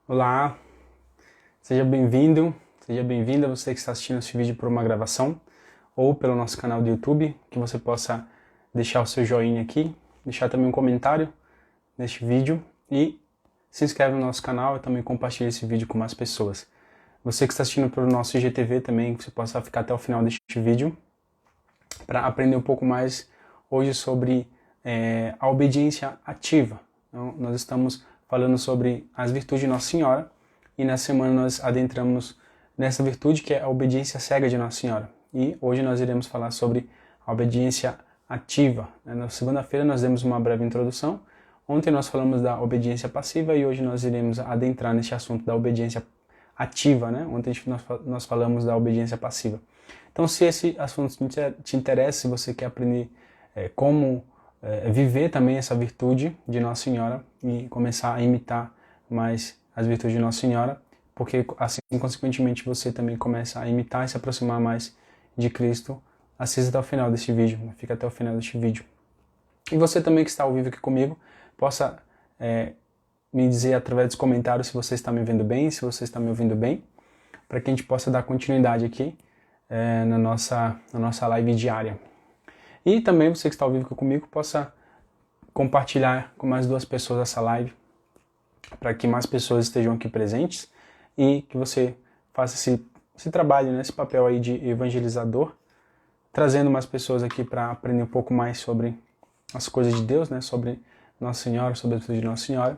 Olá, seja bem-vindo, seja bem-vinda você que está assistindo esse vídeo por uma gravação ou pelo nosso canal do YouTube, que você possa deixar o seu joinha aqui, deixar também um comentário neste vídeo e se inscreve no nosso canal e também compartilhe esse vídeo com mais pessoas. Você que está assistindo pelo nosso IGTV também, que você possa ficar até o final deste vídeo para aprender um pouco mais hoje sobre a obediência ativa. Então, nós estamos falando sobre as virtudes de Nossa Senhora e nessa semana nós adentramos nessa virtude que é a obediência cega de Nossa Senhora. E hoje nós iremos falar sobre a obediência ativa. Na segunda-feira nós demos uma breve introdução. Ontem nós falamos da obediência passiva e hoje nós iremos adentrar neste assunto da obediência ativa, né? Ontem nós falamos da obediência passiva. Então, se esse assunto te interessa, se você quer aprender como viver também essa virtude de Nossa Senhora e começar a imitar mais as virtudes de Nossa Senhora, porque assim, consequentemente, você também começa a imitar e se aproximar mais de Cristo, assista até o final deste vídeo, fica até o final deste vídeo. E você também que está ao vivo aqui comigo, possa me dizer através dos comentários se você está me vendo bem, se você está me ouvindo bem, para que a gente possa dar continuidade aqui na nossa live diária. E também você que está ao vivo aqui comigo possa compartilhar com mais duas pessoas essa live, para que mais pessoas estejam aqui presentes e que você faça esse trabalho, né, esse papel aí de evangelizador, trazendo mais pessoas aqui para aprender um pouco mais sobre as coisas de Deus, né, sobre Nossa Senhora, sobre a virtude de Nossa Senhora.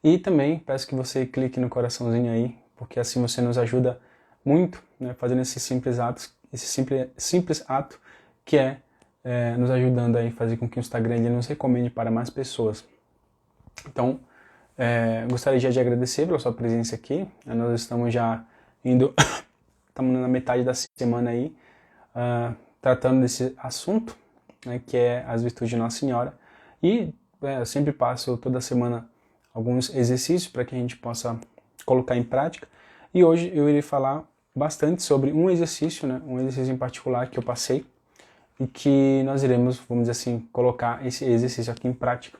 E também peço que você clique no coraçãozinho aí, porque assim você nos ajuda muito, né, fazendo esses simples atos, esse simples ato que é nos ajudando a fazer com que o Instagram ele nos recomende para mais pessoas. Então, gostaria já de agradecer pela sua presença aqui. Nós estamos já indo, estamos na metade da semana aí, tratando desse assunto, né, que é as virtudes de Nossa Senhora. E eu sempre passo toda semana alguns exercícios para que a gente possa colocar em prática. E hoje eu irei falar bastante sobre um exercício, né, um exercício em particular que eu passei, e que nós iremos, vamos dizer assim, colocar esse exercício aqui em prática,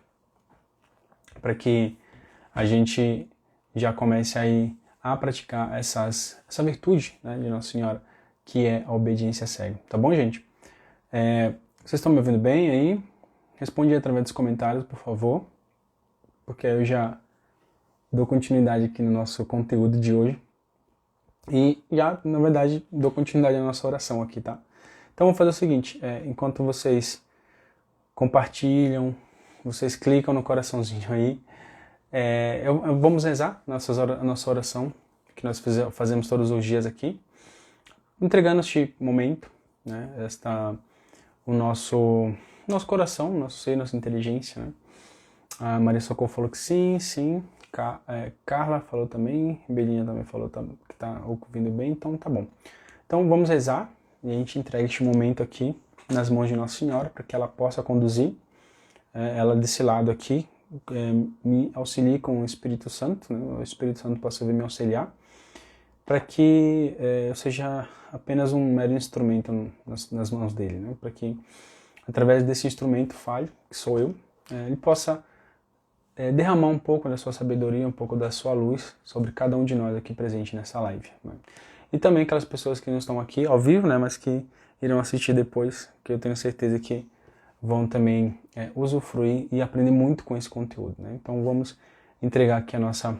para que a gente já comece aí a praticar essa virtude, né, de Nossa Senhora, que é a obediência cega. Tá bom, gente? Vocês estão me ouvindo bem aí? Responde aí através dos comentários, por favor, porque eu já dou continuidade aqui no nosso conteúdo de hoje. E já, na verdade, dou continuidade à nossa oração aqui, tá? Então vamos fazer o seguinte, enquanto vocês compartilham, vocês clicam no coraçãozinho aí, vamos rezar a nossa oração, que nós fazemos todos os dias aqui, entregando este momento, né, o nosso coração, nosso ser, nossa inteligência, né? A Maria Socorro falou que sim, Carla falou também, Belinha também falou que está ouvindo bem, então tá bom. Então vamos rezar e a gente entrega este momento aqui nas mãos de Nossa Senhora para que ela possa conduzir ela desse lado aqui, me auxilie com o Espírito Santo, né? O Espírito Santo possa vir me auxiliar, para que eu seja apenas um mero instrumento nas mãos dele, né? Para que através desse instrumento falho, que sou eu, ele possa derramar um pouco da sua sabedoria, um pouco da sua luz sobre cada um de nós aqui presente nessa live, né? E também aquelas pessoas que não estão aqui ao vivo, né, mas que irão assistir depois, que eu tenho certeza que vão também usufruir e aprender muito com esse conteúdo, né? Então vamos entregar aqui a nossa,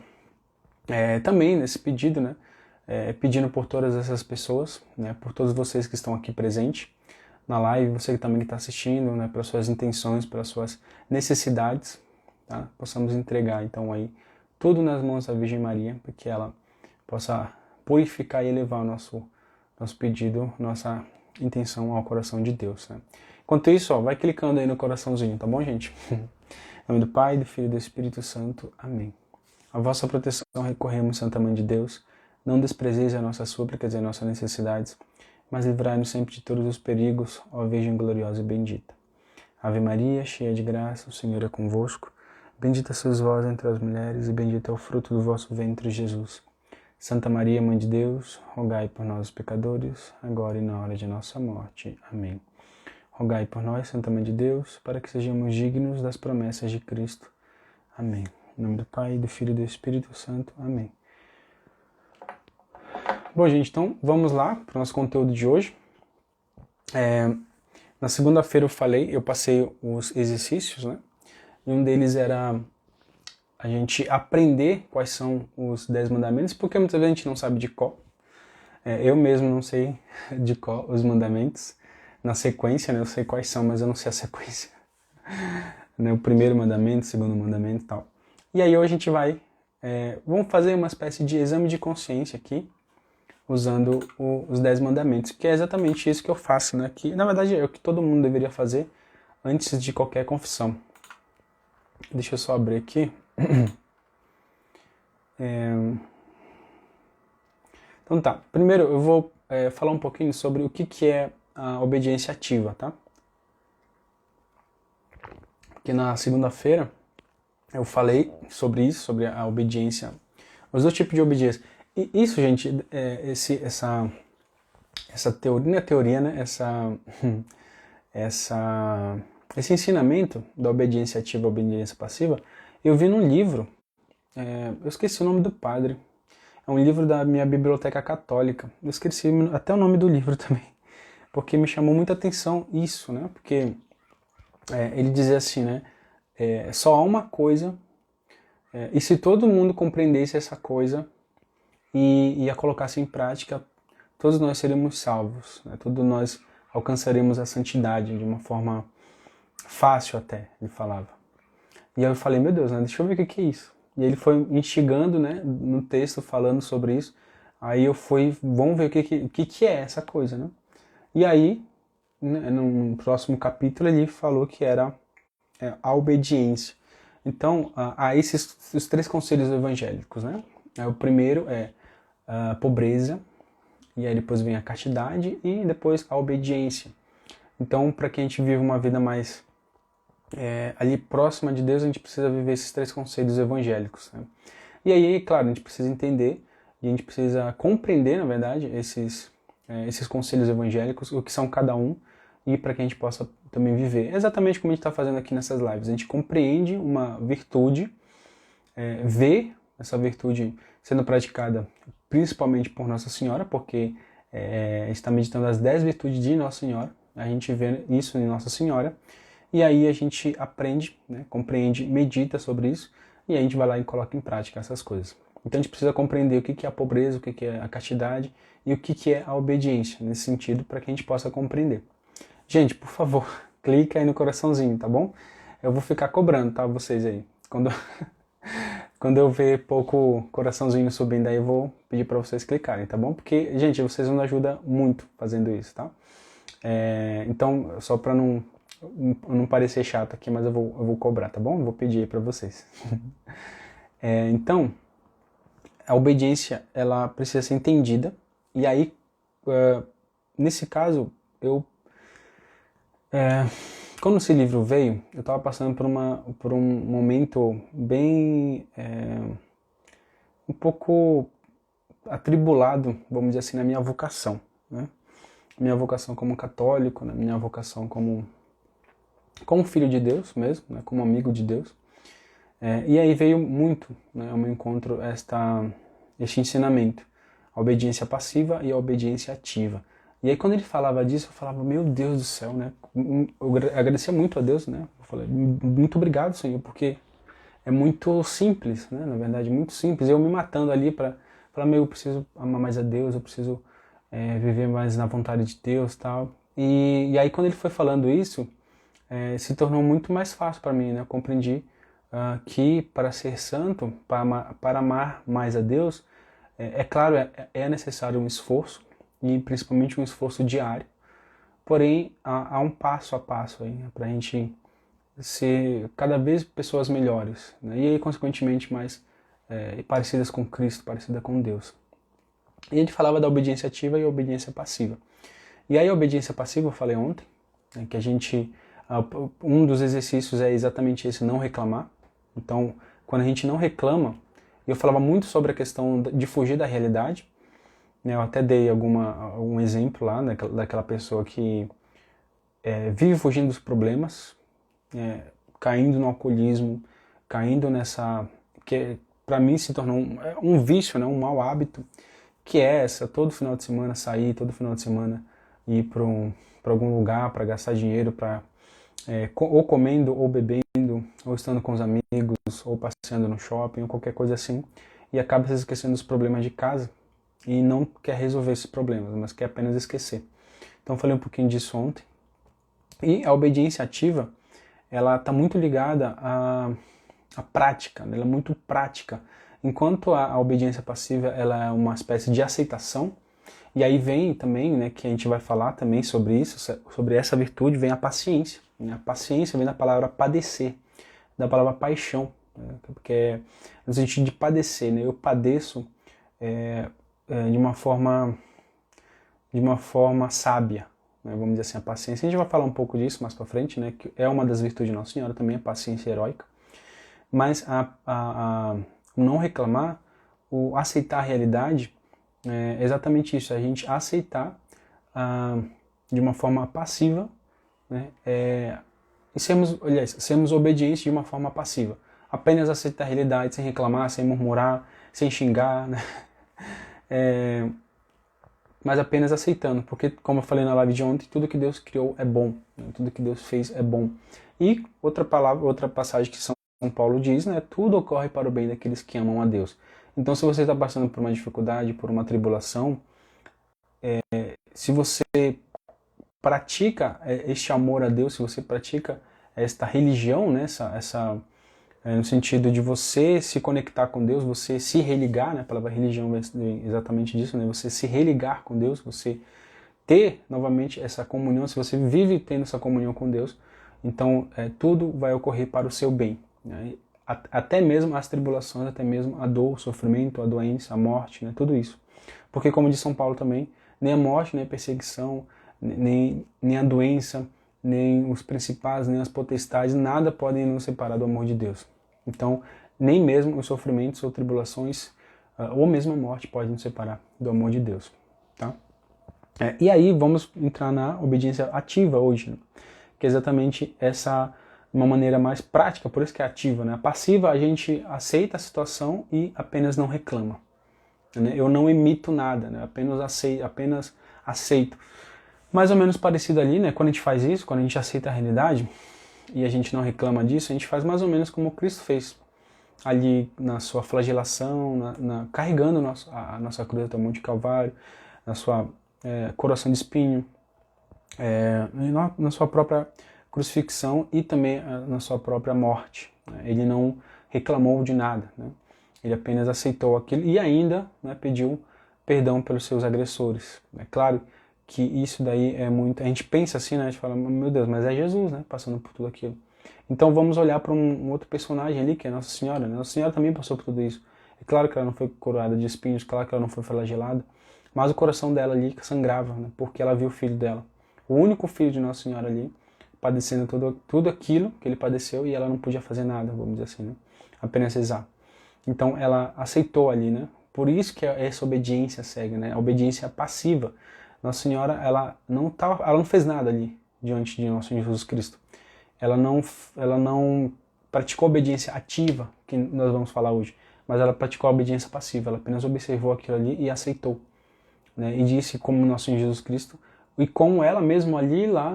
também nesse pedido, né, pedindo por todas essas pessoas, né, por todos vocês que estão aqui presentes na live, você que também está assistindo, né, pelas suas intenções, pelas suas necessidades, tá? Possamos entregar então aí tudo nas mãos da Virgem Maria, para que ela possa purificar e elevar o nosso pedido, nossa intenção ao coração de Deus, né? Enquanto isso, ó, vai clicando aí no coraçãozinho, tá bom, gente? Em nome do Pai, do Filho e do Espírito Santo. Amém. A vossa proteção recorremos, Santa Mãe de Deus. Não desprezeis as nossas súplicas e as nossas necessidades, mas livrai-nos sempre de todos os perigos, ó Virgem gloriosa e bendita. Ave Maria, cheia de graça, o Senhor é convosco. Bendita sois vós entre as mulheres e bendito é o fruto do vosso ventre, Jesus. Santa Maria, Mãe de Deus, rogai por nós, pecadores, agora e na hora de nossa morte. Amém. Rogai por nós, Santa Mãe de Deus, para que sejamos dignos das promessas de Cristo. Amém. Em nome do Pai, do Filho e do Espírito Santo. Amém. Bom, gente, então vamos lá para o nosso conteúdo de hoje. Na segunda-feira eu passei os exercícios, né? E um deles era a gente aprender quais são os 10 mandamentos, porque muitas vezes a gente não sabe de cor. Eu mesmo não sei de cor os mandamentos. Na sequência, né? Eu sei quais são, mas eu não sei a sequência. Né? O primeiro mandamento, o segundo mandamento e tal. E aí hoje a gente vamos fazer uma espécie de exame de consciência aqui, usando os 10 mandamentos, que é exatamente isso que eu faço, né? Que, na verdade, é o que todo mundo deveria fazer antes de qualquer confissão. Deixa eu só abrir aqui. Então tá, primeiro eu vou falar um pouquinho sobre o que é a obediência ativa, tá? Porque na segunda-feira eu falei sobre isso, sobre a obediência, os dois tipos de obediência. E isso, gente, essa teoria, não é teoria, né? Esse ensinamento da obediência ativa e obediência passiva, eu vi num livro, eu esqueci o nome do padre, é um livro da minha biblioteca católica, eu esqueci até o nome do livro também, porque me chamou muita atenção isso, né? Porque ele dizia assim, né? Só há uma coisa, e se todo mundo compreendesse essa coisa e a colocasse em prática, todos nós seríamos salvos, né? Todos nós alcançaremos a santidade de uma forma fácil até, ele falava. E aí eu falei, meu Deus, né? Deixa eu ver o que é isso. E ele foi instigando, né, no texto, falando sobre isso. Aí eu fui, vamos ver o que é essa coisa, né? E aí, né, no próximo capítulo, ele falou que era a obediência. Então, há os 3 conselhos evangélicos, né? O primeiro é a pobreza, e aí depois vem a castidade e depois a obediência. Então, para que a gente viva uma vida mais ali próxima de Deus, a gente precisa viver esses 3 conselhos evangélicos, né? E aí, claro, a gente precisa entender e a gente precisa compreender, na verdade, esses conselhos evangélicos, o que são cada um, e para que a gente possa também viver. Exatamente como a gente está fazendo aqui nessas lives. A gente compreende uma virtude, vê essa virtude sendo praticada principalmente por Nossa Senhora, porque a gente está meditando as 10 virtudes de Nossa Senhora, a gente vê isso em Nossa Senhora, e aí a gente aprende, né, compreende, medita sobre isso, e aí a gente vai lá e coloca em prática essas coisas. Então a gente precisa compreender o que é a pobreza, o que é a castidade e o que é a obediência, nesse sentido, para que a gente possa compreender. Gente, por favor, clica aí no coraçãozinho, tá bom? Eu vou ficar cobrando, tá, vocês aí. Quando eu ver pouco coraçãozinho subindo aí, eu vou pedir para vocês clicarem, tá bom? Porque, gente, vocês nos ajudam muito fazendo isso, tá? Então, só para não parecer chato aqui, mas eu vou cobrar, tá bom? Eu vou pedir aí para vocês. Então, a obediência, ela precisa ser entendida. E aí, nesse caso, quando esse livro veio, eu estava passando por um momento bem um pouco atribulado, vamos dizer assim, na minha vocação, né? Minha vocação como católico, né? Minha vocação como filho de Deus mesmo, né? Como amigo de Deus. E aí veio muito, né, ao meu encontro este ensinamento, a obediência passiva e a obediência ativa. E aí quando ele falava disso, eu falava, meu Deus do céu, né? Eu agradecia muito a Deus, né? Eu falei, muito obrigado, Senhor, porque é muito simples, né? Na verdade, muito simples. Eu me matando ali para falar, eu preciso amar mais a Deus, eu preciso viver mais na vontade de Deus, tal. E aí quando ele foi falando isso, se tornou muito mais fácil para mim, né? Eu compreendi que para ser santo, para amar mais a Deus, claro, é necessário um esforço, e principalmente um esforço diário, porém há um passo a passo aí, né, para a gente ser cada vez pessoas melhores, né, e aí consequentemente mais parecidas com Cristo, parecidas com Deus. E a gente falava da obediência ativa e obediência passiva. E aí a obediência passiva, eu falei ontem, né, que um dos exercícios é exatamente esse, não reclamar. Então, quando a gente não reclama, eu falava muito sobre a questão de fugir da realidade. Eu até dei algum exemplo lá daquela pessoa que vive fugindo dos problemas, caindo no alcoolismo, caindo que para mim se tornou um vício, né, um mau hábito, que é essa, todo final de semana sair, todo final de semana ir para algum lugar para gastar dinheiro, ou comendo, ou bebendo, ou estando com os amigos, ou passeando no shopping, ou qualquer coisa assim, e acaba se esquecendo dos problemas de casa e não quer resolver esses problemas, mas quer apenas esquecer. Então eu falei um pouquinho disso ontem. E a obediência ativa, ela está muito ligada à prática, ela é muito prática. Enquanto a obediência passiva ela é uma espécie de aceitação, e aí vem também, né, que a gente vai falar também sobre isso, sobre essa virtude, vem a paciência. Né? A paciência vem da palavra padecer, da palavra paixão, né? Porque é no sentido de padecer, né? Eu padeço de uma forma sábia, né? Vamos dizer assim, a paciência. A gente vai falar um pouco disso mais para frente, né? Que é uma das virtudes de Nossa Senhora também, a paciência heróica. Mas o não reclamar, o aceitar a realidade, é exatamente isso, a gente aceitar de uma forma passiva, né, e sermos obedientes de uma forma passiva. Apenas aceitar a realidade sem reclamar, sem murmurar, sem xingar, né? Mas apenas aceitando, porque como eu falei na live de ontem, tudo que Deus criou é bom, né? Tudo que Deus fez é bom. E outra passagem que São Paulo diz, né? Tudo ocorre para o bem daqueles que amam a Deus. Então, se você está passando por uma dificuldade, por uma tribulação, se você pratica este amor a Deus, se você pratica esta religião, né? No sentido de você se conectar com Deus, você se religar, né? A palavra religião vem exatamente disso, né? Você se religar com Deus, você ter novamente essa comunhão, se você vive tendo essa comunhão com Deus, então tudo vai ocorrer para o seu bem. Né? Até mesmo as tribulações, até mesmo a dor, o sofrimento, a doença, a morte, né? Tudo isso. Porque como diz São Paulo também, nem a morte, nem a perseguição, nem a doença, nem os principados, nem as potestades, nada podem nos separar do amor de Deus. Então, nem mesmo os sofrimentos ou tribulações, ou mesmo a morte, podem nos separar do amor de Deus. Tá? E aí vamos entrar na obediência ativa hoje, né? Que é exatamente uma maneira mais prática, por isso que é ativa. Né? A passiva, a gente aceita a situação e apenas não reclama. Né? Eu não emito nada, né? Apenas aceito. Mais ou menos parecido ali, né? Quando a gente faz isso, quando a gente aceita a realidade e a gente não reclama disso, a gente faz mais ou menos como Cristo fez ali na sua flagelação, carregando a nossa cruz até o Monte Calvário, na sua coração de espinho, na sua própria crucifixão e também na sua própria morte. Né? Ele não reclamou de nada, né? Ele apenas aceitou aquilo e ainda, né, pediu perdão pelos seus agressores. É claro que isso daí é muito... A gente pensa assim, né? A gente fala, meu Deus, mas é Jesus, né? Passando por tudo aquilo. Então vamos olhar para um outro personagem ali, que é Nossa Senhora. Né? Nossa Senhora também passou por tudo isso. É claro que ela não foi coroada de espinhos, claro que ela não foi flagelada, mas o coração dela ali sangrava, né? Porque ela viu o filho dela. O único filho de Nossa Senhora ali, padecendo tudo aquilo que ele padeceu e ela não podia fazer nada, vamos dizer assim, né? Apenas rezar. Então ela aceitou ali, né? Por isso que essa obediência cega, né? A obediência passiva. Nossa Senhora, ela não fez nada ali diante de nosso Jesus Cristo. Ela não praticou obediência ativa, que nós vamos falar hoje, mas ela praticou a obediência passiva. Ela apenas observou aquilo ali e aceitou, né? E disse como nosso Senhor Jesus Cristo, e como ela mesmo ali lá,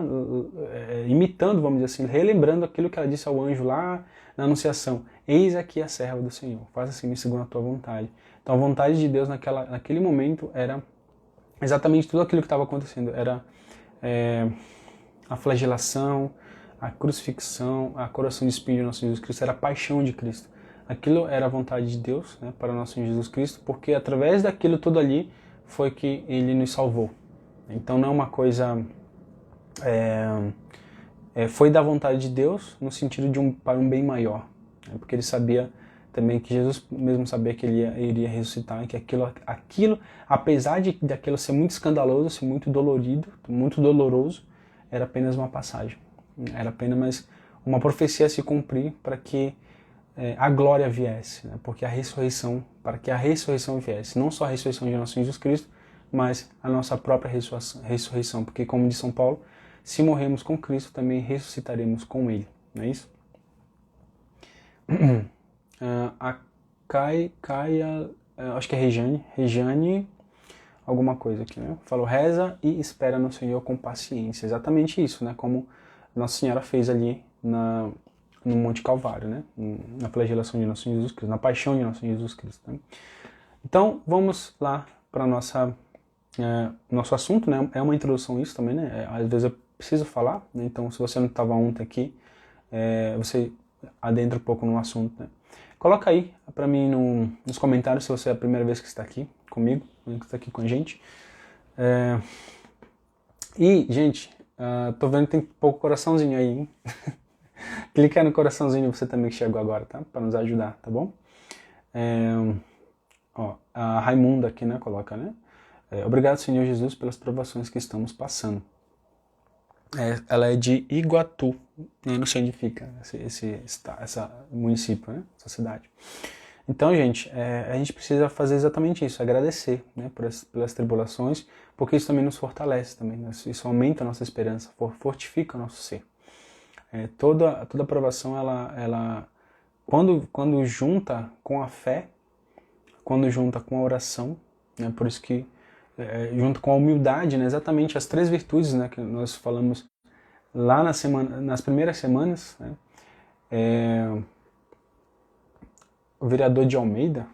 imitando, vamos dizer assim, relembrando aquilo que ela disse ao anjo lá na Anunciação: eis aqui a serva do Senhor, faça-se-me segundo a tua vontade. Então a vontade de Deus naquele momento era exatamente tudo aquilo que estava acontecendo. Era a flagelação, a crucifixão, a coração de espinho de nosso Jesus Cristo, era a paixão de Cristo. Aquilo era a vontade de Deus, né, para nosso Jesus Cristo, porque através daquilo tudo ali foi que Ele nos salvou. Então não é uma coisa... foi da vontade de Deus no sentido para um bem maior. Né, porque Ele sabia também que Jesus mesmo sabia que Ele iria ressuscitar, e que aquilo, apesar daquilo ser muito escandaloso, ser muito dolorido, muito doloroso, era apenas uma passagem. Era apenas uma profecia a se cumprir para que a glória viesse, né? Para que a ressurreição viesse. Não só a ressurreição de nosso Jesus Cristo, mas a nossa própria ressurreição. Porque, como diz São Paulo, se morremos com Cristo, também ressuscitaremos com Ele. Não é isso? A Caia, acho que é Rejane, alguma coisa aqui, né? Falou, reza e espera no Senhor com paciência. Exatamente isso, né? Como Nossa Senhora fez ali no Monte Calvário, né? Na flagelação de Nosso Senhor Jesus Cristo, na paixão de Nosso Senhor Jesus Cristo. Né? Então, vamos lá para nosso assunto, né? É uma introdução isso também, né? Às vezes eu preciso falar, né? Então, se você não estava ontem aqui, você adentra um pouco no assunto, né? Coloca aí para mim nos comentários se você é a primeira vez que está aqui comigo, que está aqui com a gente. E, gente, tô vendo que tem pouco coraçãozinho aí, hein? Clica aí no coraçãozinho você também que chegou agora, tá? Para nos ajudar, tá bom? Ó, a Raimunda aqui, né? Coloca, né? Obrigado, Senhor Jesus, pelas provações que estamos passando. Ela é de Iguatu, né? Não sei onde fica esse município, né? Essa cidade. Então, gente, a gente precisa fazer exatamente isso, agradecer, né, pelas tribulações, porque isso também nos fortalece, também, né? Isso aumenta a nossa esperança, fortifica o nosso ser. Toda provação, ela quando junta com a fé, quando junta com a oração, né, por isso que junto com a humildade, né, exatamente as 3 virtudes, né, que nós falamos lá nas primeiras semanas, né, o vereador de Almeida,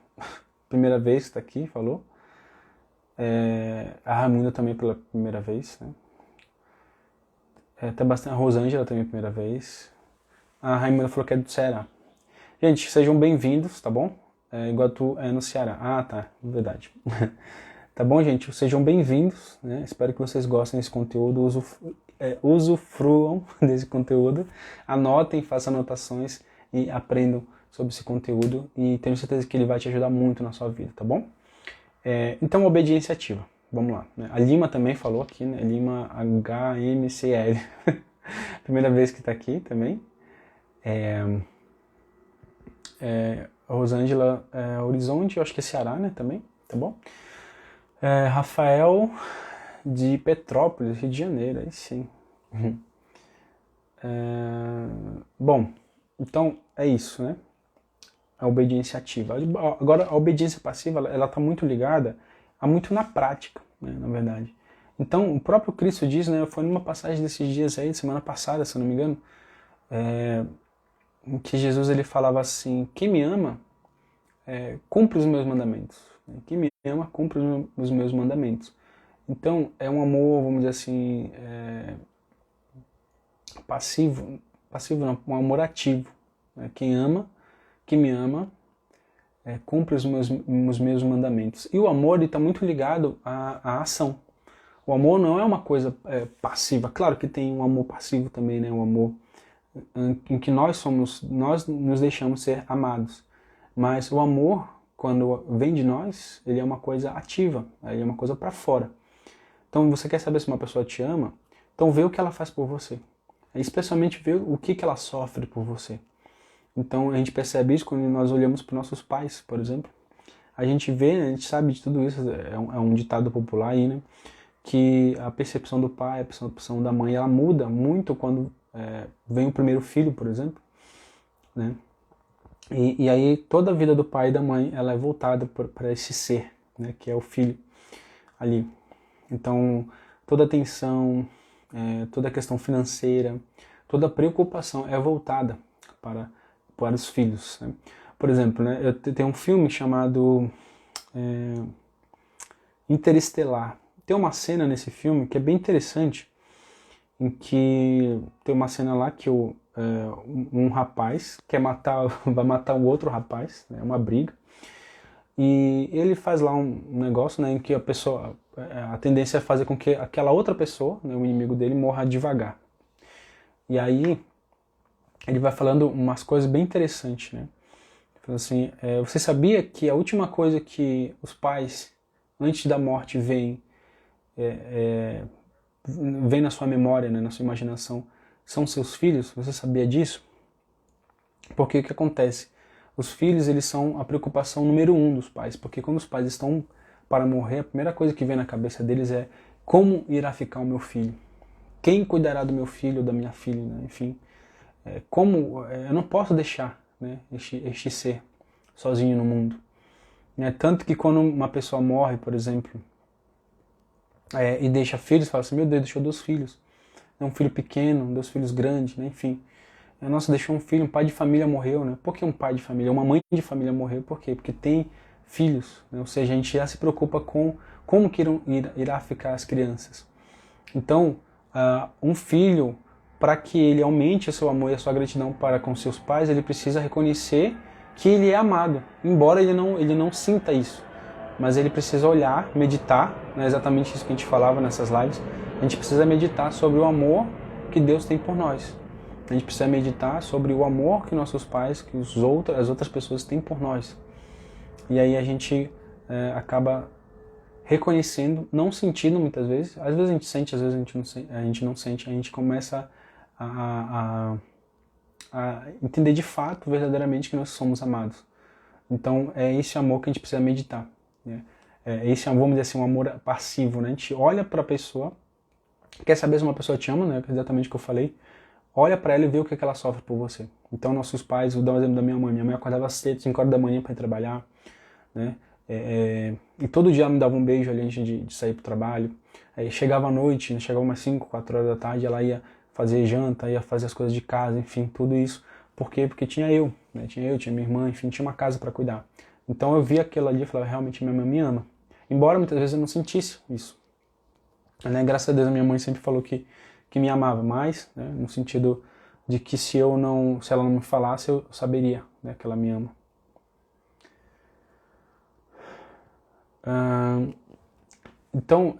primeira vez que está aqui, falou. A Ramunda também pela primeira vez, né? Até bastante, a Rosângela também primeira vez. A Raimunda falou que é do Ceará. Gente, sejam bem-vindos, tá bom? Iguatu é no Ceará. Ah, tá, verdade. Tá bom, gente? Sejam bem-vindos, né? Espero que vocês gostem desse conteúdo, usufruam desse conteúdo, anotem, façam anotações e aprendam sobre esse conteúdo e tenho certeza que ele vai te ajudar muito na sua vida, tá bom? Então, obediência ativa. Vamos lá. Né? A Lima também falou aqui, né? Lima HMCL. Primeira vez que está aqui também. A Rosângela Horizonte, eu acho que é Ceará, né? Também, tá bom? Rafael de Petrópolis, Rio de Janeiro, aí sim. Bom, então é isso, né? A obediência ativa. Agora, a obediência passiva, ela está muito ligada a muito na prática, né, na verdade. Então, o próprio Cristo diz, né, foi numa passagem desses dias aí, semana passada, se eu não me engano, em que Jesus ele falava assim, quem me ama, cumpre os meus mandamentos. Quem me ama, cumpre os meus mandamentos. Então, é um amor, vamos dizer assim, passivo não, um amor ativo. Né? Quem me ama, cumpre os meus mandamentos. E o amor está muito ligado à ação. O amor não é uma coisa passiva. Claro que tem um amor passivo também, né? Um amor em que nós nos deixamos ser amados. Mas o amor, quando vem de nós, ele é uma coisa ativa, ele é uma coisa para fora. Então, você quer saber se uma pessoa te ama? Então, vê o que ela faz por você. Especialmente ver o que ela sofre por você. Então a gente percebe isso quando nós olhamos para nossos pais, por exemplo. A gente vê, a gente sabe de tudo isso, é um ditado popular aí, né? Que a percepção do pai, a percepção da mãe, ela muda muito quando vem o primeiro filho, por exemplo. Né? E aí toda a vida do pai e da mãe, ela é voltada para esse ser, né? Que é o filho ali. Então toda a atenção, toda a questão financeira, toda a preocupação é voltada para os filhos. Né? Por exemplo, né, eu tenho um filme chamado Interestelar. Tem uma cena nesse filme que é bem interessante, em que tem uma cena lá que um rapaz vai matar o outro rapaz, é uma briga, e ele faz lá um negócio, né, em que a tendência é fazer com que aquela outra pessoa, né, o inimigo dele, morra devagar. E aí ele vai falando umas coisas bem interessantes, né? Fala assim, você sabia que a última coisa que os pais, antes da morte, veem na sua memória, né, na sua imaginação, são seus filhos? Você sabia disso? Porque o que acontece? Os filhos, eles são a preocupação número 1 dos pais, porque quando os pais estão para morrer, a primeira coisa que vem na cabeça deles é como irá ficar o meu filho? Quem cuidará do meu filho ou da minha filha? Né? Enfim, eu não posso deixar, né, este ser sozinho no mundo. Tanto que quando uma pessoa morre, por exemplo, e deixa filhos, fala assim, meu Deus, deixou 2 filhos. Um filho pequeno, 2 filhos grandes, né? Enfim. Nossa, deixou um filho, um pai de família morreu, né? Por que um pai de família? Uma mãe de família morreu, por quê? Porque tem filhos, né? Ou seja, a gente já se preocupa com como que irá ficar as crianças. Então, um filho, para que ele aumente o seu amor e a sua gratidão para com seus pais, ele precisa reconhecer que ele é amado, embora ele não sinta isso. Mas ele precisa olhar, meditar, né? Exatamente isso que a gente falava nessas lives. A gente precisa meditar sobre o amor que Deus tem por nós. A gente precisa meditar sobre o amor que nossos pais, que as outras pessoas têm por nós. E aí a gente acaba reconhecendo, não sentindo muitas vezes. Às vezes a gente sente, às vezes a gente não sente. A gente começa a entender de fato, verdadeiramente, que nós somos amados. Então é esse amor que a gente precisa meditar. Né? Esse, vamos dizer assim, um amor passivo. Né? A gente olha para a pessoa, quer saber se uma pessoa te ama, né? Exatamente o que eu falei. Olha para ela e vê o que ela sofre por você. Então, nossos pais, vou dar um exemplo da minha mãe. Minha mãe acordava cedo, 5 horas da manhã para ir trabalhar, né? E todo dia ela me dava um beijo ali antes de sair para o trabalho. Aí chegava à noite, né? Chegava umas 5, 4 horas da tarde, ela ia fazer janta, ia fazer as coisas de casa, enfim, tudo isso. Por quê? Porque tinha eu, né? Tinha minha irmã, enfim, tinha uma casa para cuidar. Então eu via aquilo ali e falava, realmente minha mãe me ama. Embora muitas vezes eu não sentisse isso. Né? Graças a Deus a minha mãe sempre falou que me amava mais, né? No sentido de que se ela não me falasse, eu saberia, né, que ela me ama. Então,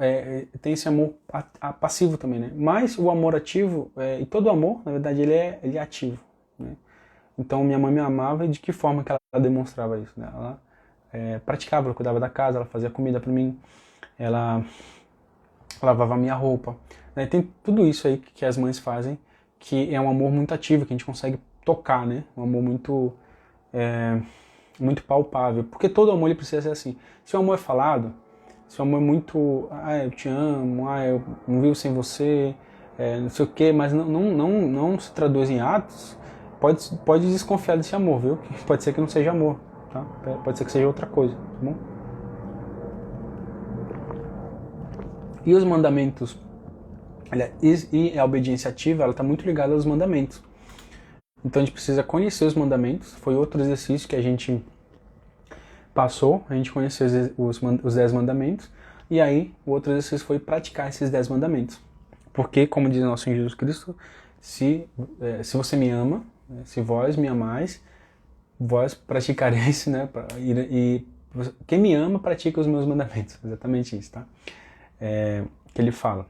tem esse amor passivo também, né? Mas o amor ativo, e todo amor, na verdade, ele é ativo, né? Então, minha mãe me amava e de que forma que ela demonstrava isso, né? Ela praticava, ela cuidava da casa, ela fazia comida para mim, ela lavava a minha roupa, né? Tem tudo isso aí que as mães fazem, que é um amor muito ativo, que a gente consegue tocar, né? Um amor muito palpável, porque todo amor ele precisa ser assim. Se o amor é falado, se o amor é muito, eu te amo, eu não vivo sem você, não sei o que, mas não se traduz em atos, pode desconfiar desse amor, viu? Pode ser que não seja amor, tá? Pode ser que seja outra coisa, tá bom? E os mandamentos, e a obediência ativa, ela está muito ligada aos mandamentos. Então a gente precisa conhecer os mandamentos. Foi outro exercício que a gente passou, a gente conheceu os 10 mandamentos, e aí o outro exercício foi praticar esses 10 mandamentos. Porque, como diz nosso Senhor Jesus Cristo, se você me ama, se vós me amais, vós praticareis, né? E quem me ama pratica os meus mandamentos. Exatamente isso, tá? Que ele fala.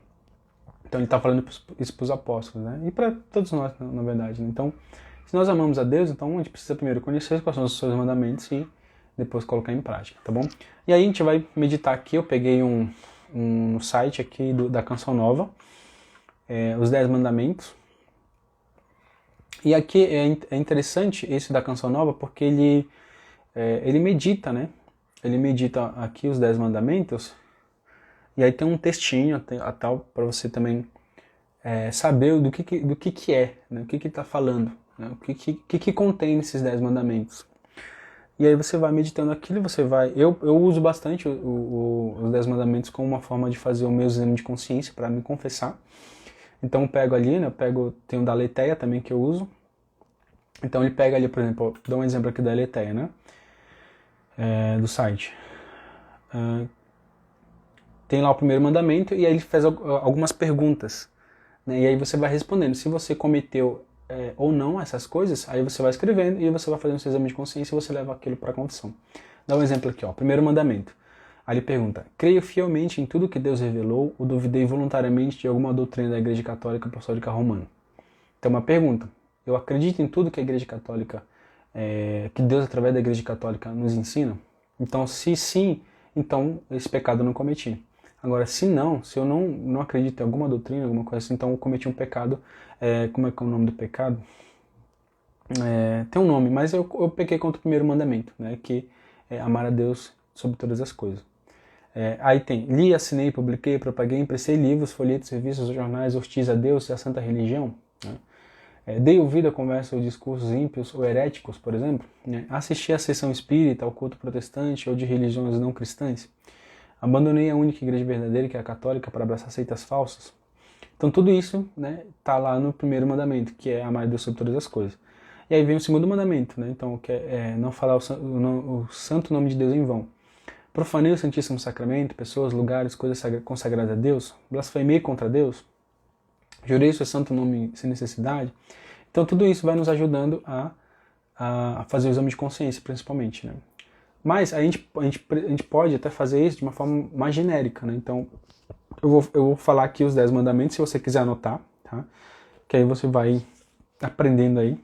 Então ele está falando isso para os apóstolos, né? E para todos nós, na verdade. Né? Então, se nós amamos a Deus, então a gente precisa primeiro conhecer quais são os seus mandamentos e depois colocar em prática, tá bom? E aí a gente vai meditar aqui. Eu peguei um site aqui da Canção Nova, os 10 mandamentos. E aqui é interessante esse da Canção Nova porque ele medita, né? Ele medita aqui os 10 mandamentos. E aí tem um textinho a tal para você também saber do que é, né? O que está falando, né? O que contém nesses 10 mandamentos. E aí você vai meditando aquilo e você vai... Eu uso bastante os 10 mandamentos como uma forma de fazer o meu exame de consciência para me confessar. Então eu pego ali, né? Tem o da Aletheia também que eu uso. Então ele pega ali, por exemplo, vou dar um exemplo aqui da Aletheia, né? Do site. Tem lá o primeiro mandamento e aí ele faz algumas perguntas, né? E aí você vai respondendo. Se você cometeu ou não essas coisas, aí você vai escrevendo e você vai fazendo seu exame de consciência e você leva aquilo para a confissão. Dá um exemplo aqui, ó. Primeiro mandamento. Aí ele pergunta: creio fielmente em tudo que Deus revelou ou duvidei voluntariamente de alguma doutrina da Igreja Católica Apostólica Romana? Então uma pergunta. Eu acredito em tudo que a Igreja Católica, que Deus através da Igreja Católica nos ensina? Então se sim, então esse pecado eu não cometi. Agora, se eu não acredito em alguma doutrina, alguma coisa assim, então eu cometi um pecado. Como é que é o nome do pecado? Tem um nome, mas eu pequei contra o primeiro mandamento, né? Que é amar a Deus sobre todas as coisas. Aí tem: li, assinei, publiquei, propaguei, emprestei livros, folhetos, revistas, jornais, hostis a Deus e a santa religião. Né? Dei ouvido a conversa ou discursos ímpios ou heréticos, por exemplo. Né? Assisti à sessão espírita, ao culto protestante ou de religiões não cristãs. Abandonei a única igreja verdadeira, que é a católica, para abraçar seitas falsas. Então tudo isso, né, tá lá no primeiro mandamento, que é amar a Deus sobre todas as coisas. E aí vem o segundo mandamento, né, então, que é não falar o santo nome de Deus em vão. Profanei o Santíssimo Sacramento, pessoas, lugares, coisas consagradas a Deus, blasfemei contra Deus, jurei o seu santo nome sem necessidade. Então tudo isso vai nos ajudando a fazer o exame de consciência, principalmente, né. Mas a gente pode até fazer isso de uma forma mais genérica, né, então eu vou falar aqui os 10 mandamentos, se você quiser anotar, tá? Que aí você vai aprendendo aí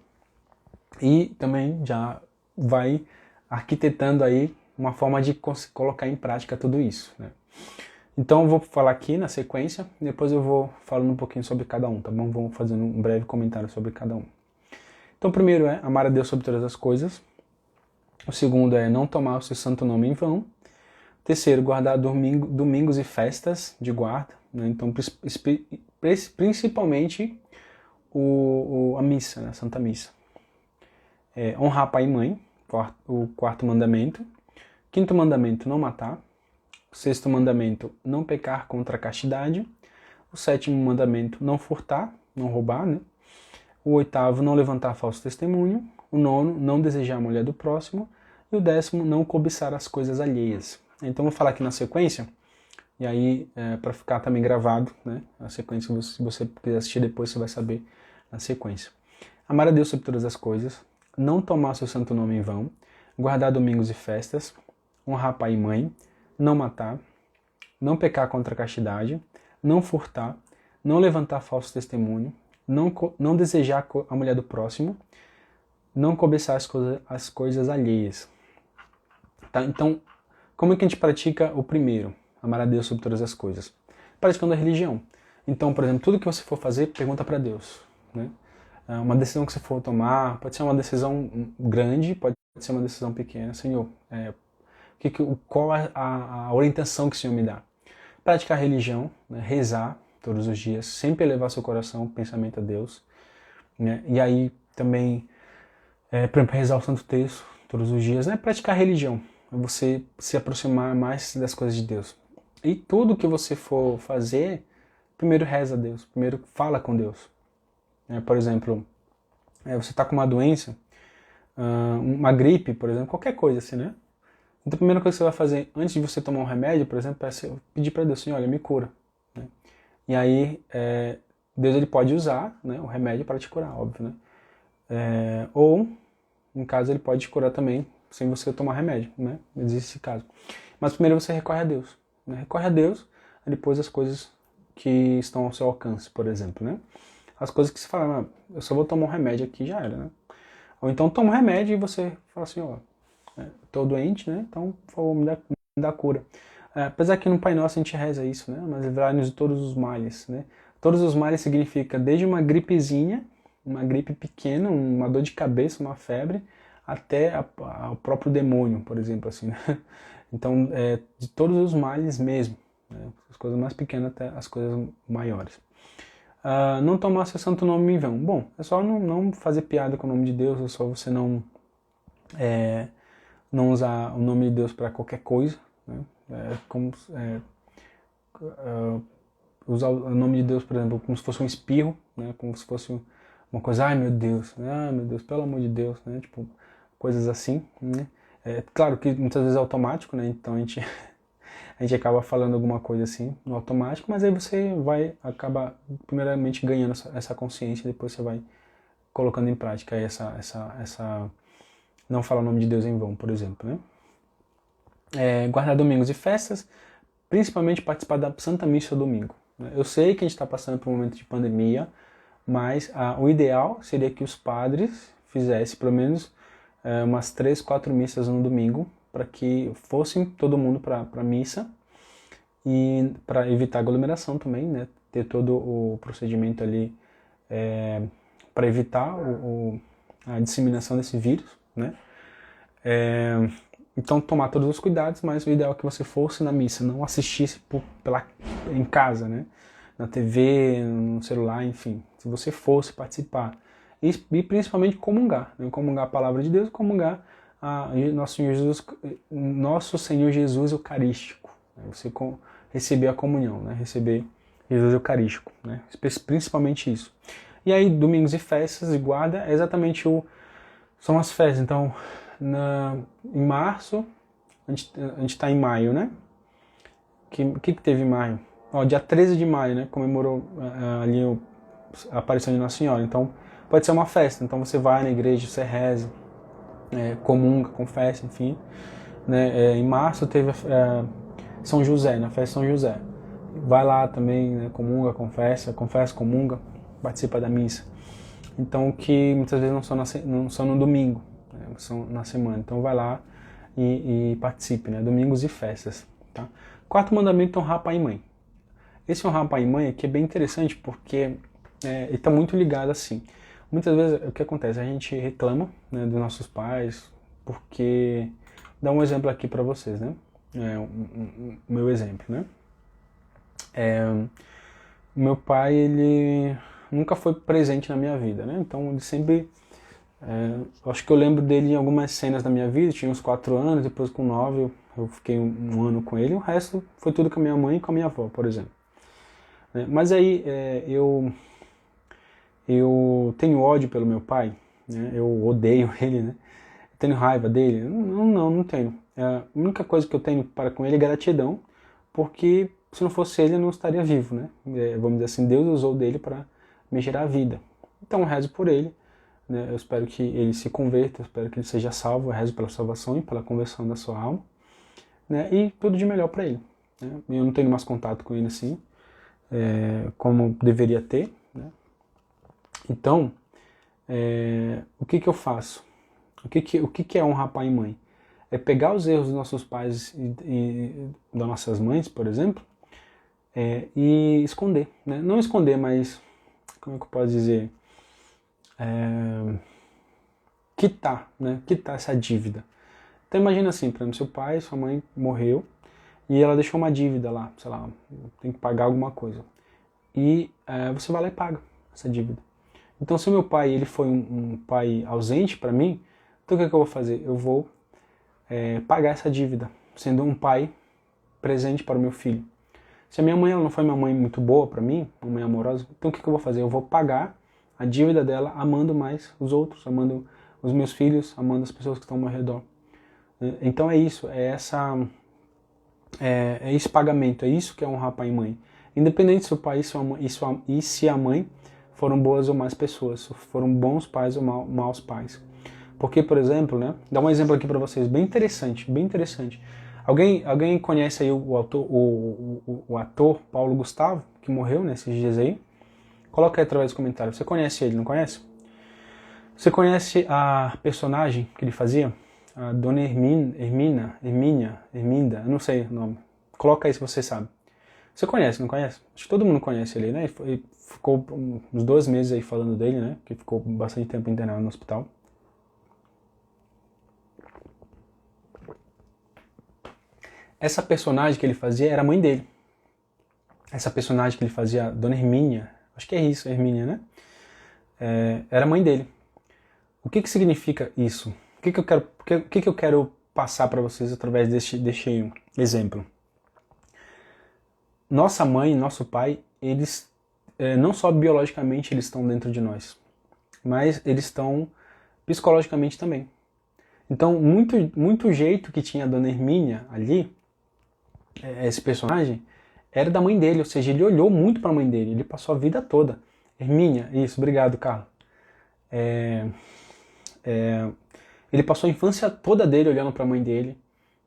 e também já vai arquitetando aí uma forma de colocar em prática tudo isso, né? Então eu vou falar aqui na sequência, depois eu vou falando um pouquinho sobre cada um, tá bom? Vamos fazendo um breve comentário sobre cada um. Então o primeiro é amar a Deus sobre todas as coisas. O segundo é não tomar o seu santo nome em vão. Terceiro, guardar domingos e festas de guarda, né? Então principalmente a missa, né? A Santa Missa. Honrar pai e mãe, o quarto mandamento. Quinto mandamento, não matar. O sexto mandamento, não pecar contra a castidade. O sétimo mandamento, não furtar, não roubar, né? O oitavo, não levantar falso testemunho. O nono, não desejar a mulher do próximo. E o décimo, não cobiçar as coisas alheias. Então vou falar aqui na sequência, e aí para ficar também gravado, né? A sequência, se você quiser assistir depois, você vai saber na sequência. Amar a Deus sobre todas as coisas, não tomar seu santo nome em vão, guardar domingos e festas, honrar pai e mãe, não matar, não pecar contra a castidade, não furtar, não levantar falso testemunho, não desejar a mulher do próximo, não cobiçar as coisas alheias. Tá? Então, como é que a gente pratica o primeiro? Amar a Deus sobre todas as coisas. Praticando a religião. Então, por exemplo, tudo que você for fazer, pergunta para Deus, né? Uma decisão que você for tomar, pode ser uma decisão grande, pode ser uma decisão pequena. Senhor, qual é a orientação que o Senhor me dá? Praticar a religião, né? Rezar todos os dias, sempre elevar seu coração, o pensamento a Deus, né? E aí também, por exemplo, rezar o Santo Terço todos os dias, né? Praticar a religião. Você se aproximar mais das coisas de Deus. E tudo que você for fazer, primeiro reza a Deus, primeiro fala com Deus. Por exemplo, você está com uma doença, uma gripe, por exemplo, qualquer coisa assim, né? Então a primeira coisa que você vai fazer antes de você tomar um remédio, por exemplo, é pedir para Deus, Senhor, olha, me cura. Né? E aí Deus ele pode usar, né, o remédio para te curar, óbvio, né? Ou, em caso, ele pode te curar também sem você tomar remédio, né? Existe esse caso. Mas primeiro você recorre a Deus, né? Recorre a Deus, e depois as coisas que estão ao seu alcance, por exemplo, né? As coisas que você fala, eu só vou tomar um remédio aqui, já era, né? Ou então toma um remédio e você fala assim, ó, tô doente, né? Então, por favor, me dá cura. Apesar que no Pai Nosso a gente reza isso, né? Mas livrai-nos de todos os males, né? Todos os males significa desde uma gripezinha, uma gripe pequena, uma dor de cabeça, uma febre, até o próprio demônio, por exemplo, assim, né? Então, de todos os males mesmo, né? As coisas mais pequenas até as coisas maiores. Não tomar seu santo nome em vão. Bom, é só não fazer piada com o nome de Deus, é só você não usar o nome de Deus para qualquer coisa, né? Usar o nome de Deus, por exemplo, como se fosse um espirro, né? Como se fosse uma coisa, ai meu Deus, pelo amor de Deus, né? Tipo, coisas assim, né? Claro que muitas vezes é automático, né? Então a gente acaba falando alguma coisa assim no automático, mas aí você vai acabar primeiramente ganhando essa consciência, depois você vai colocando em prática essa não falar o nome de Deus em vão, por exemplo, né? Guardar domingos e festas, principalmente participar da Santa Missa domingo, né? Eu sei que a gente está passando por um momento de pandemia, mas o ideal seria que os padres fizessem pelo menos umas 3, 4 missas no domingo, para que fossem todo mundo para a missa e para evitar aglomeração também, né? Ter todo o procedimento ali para evitar a disseminação desse vírus, né? Então tomar todos os cuidados, mas o ideal é que você fosse na missa, não assistisse em casa, né? Na TV, no celular, enfim. Se você fosse participar e principalmente comungar, né? Comungar a palavra de Deus, comungar nosso Senhor Jesus Eucarístico, Você receber a comunhão, né? Receber Jesus Eucarístico, né? Principalmente isso. E aí, domingos e festas e guarda é exatamente são as festas. Então, em março, a gente está em maio, né? O que teve em maio? Dia 13 de maio, né? Comemorou ali a aparição de Nossa Senhora. Então, pode ser uma festa. Então, você vai na igreja, você reza, comunga, confessa, enfim. Né? Em março teve São José, na festa de São José. Vai lá também, né? Comunga, confessa, comunga, participa da missa. Então, que muitas vezes não são no domingo, né? São na semana. Então, vai lá e participe, né? Domingos e festas. Tá? Quarto mandamento, honrar pai e mãe. Esse honrar pai e mãe aqui é bem interessante porque ele está muito ligado assim. Muitas vezes o que acontece? A gente reclama, né, dos nossos pais porque... Dá um exemplo aqui para vocês, né? O meu exemplo, né? Meu pai, ele nunca foi presente na minha vida, né? Então ele sempre... acho que eu lembro dele em algumas cenas da minha vida, tinha uns 4 anos, depois com 9 eu fiquei um ano com ele, o resto foi tudo com a minha mãe e com a minha avó, por exemplo. Mas aí eu tenho ódio pelo meu pai, né? Eu odeio ele, né? Tenho raiva dele? Não tenho. A única coisa que eu tenho para com ele é gratidão, porque se não fosse ele eu não estaria vivo, né? Vamos dizer assim, Deus usou dele para me gerar a vida. Então eu rezo por ele, né? Eu espero que ele se converta, eu espero que ele seja salvo, eu rezo pela salvação e pela conversão da sua alma, né? E tudo de melhor para ele, né? Eu não tenho mais contato com ele assim, como deveria ter, né? Então, o que eu faço? O que é honrar pai e mãe? É pegar os erros dos nossos pais e das nossas mães, por exemplo, e esconder, né? Não esconder, mas, como é que eu posso dizer? Quitar, né? Quitar essa dívida. Então imagina assim, por exemplo, seu pai, sua mãe morreu e ela deixou uma dívida lá, sei lá, tem que pagar alguma coisa. E você vai lá e paga essa dívida. Então se o meu pai ele foi um pai ausente para mim, então o que eu vou fazer? Eu vou pagar essa dívida, sendo um pai presente para o meu filho. Se a minha mãe ela não foi uma mãe muito boa para mim, uma mãe amorosa, então o que eu vou fazer? Eu vou pagar a dívida dela amando mais os outros, amando os meus filhos, amando as pessoas que estão ao meu redor. Então é isso, é esse pagamento, é isso que é honrar pai e mãe. Independente se o pai e se a mãe foram boas ou más pessoas, se foram bons pais ou maus pais. Porque, por exemplo, né, dá um exemplo aqui para vocês, bem interessante, bem interessante. Alguém conhece aí o ator Paulo Gustavo, que morreu nesses dias aí? Coloca aí através dos comentários. Você conhece ele, não conhece? Você conhece a personagem que ele fazia? A Dona Hermínia, eu não sei o nome. Coloca aí se você sabe. Você conhece, não conhece? Acho que todo mundo conhece ele, né? Ele ficou uns 2 meses aí falando dele, né? Que ficou bastante tempo internado no hospital. Essa personagem que ele fazia era a mãe dele. Essa personagem que ele fazia, a Dona Hermínia, acho que é isso, Hermínia, né? Era a mãe dele. O que significa isso? O que eu quero passar para vocês através deste exemplo? Nossa mãe e nosso pai, eles não só biologicamente eles estão dentro de nós, mas eles estão psicologicamente também. Então, muito jeito que tinha a Dona Hermínia ali, esse personagem, era da mãe dele, ou seja, ele olhou muito para a mãe dele, ele passou a vida toda. Hermínia, isso, obrigado, Carlos. Ele passou a infância toda dele olhando para a mãe dele,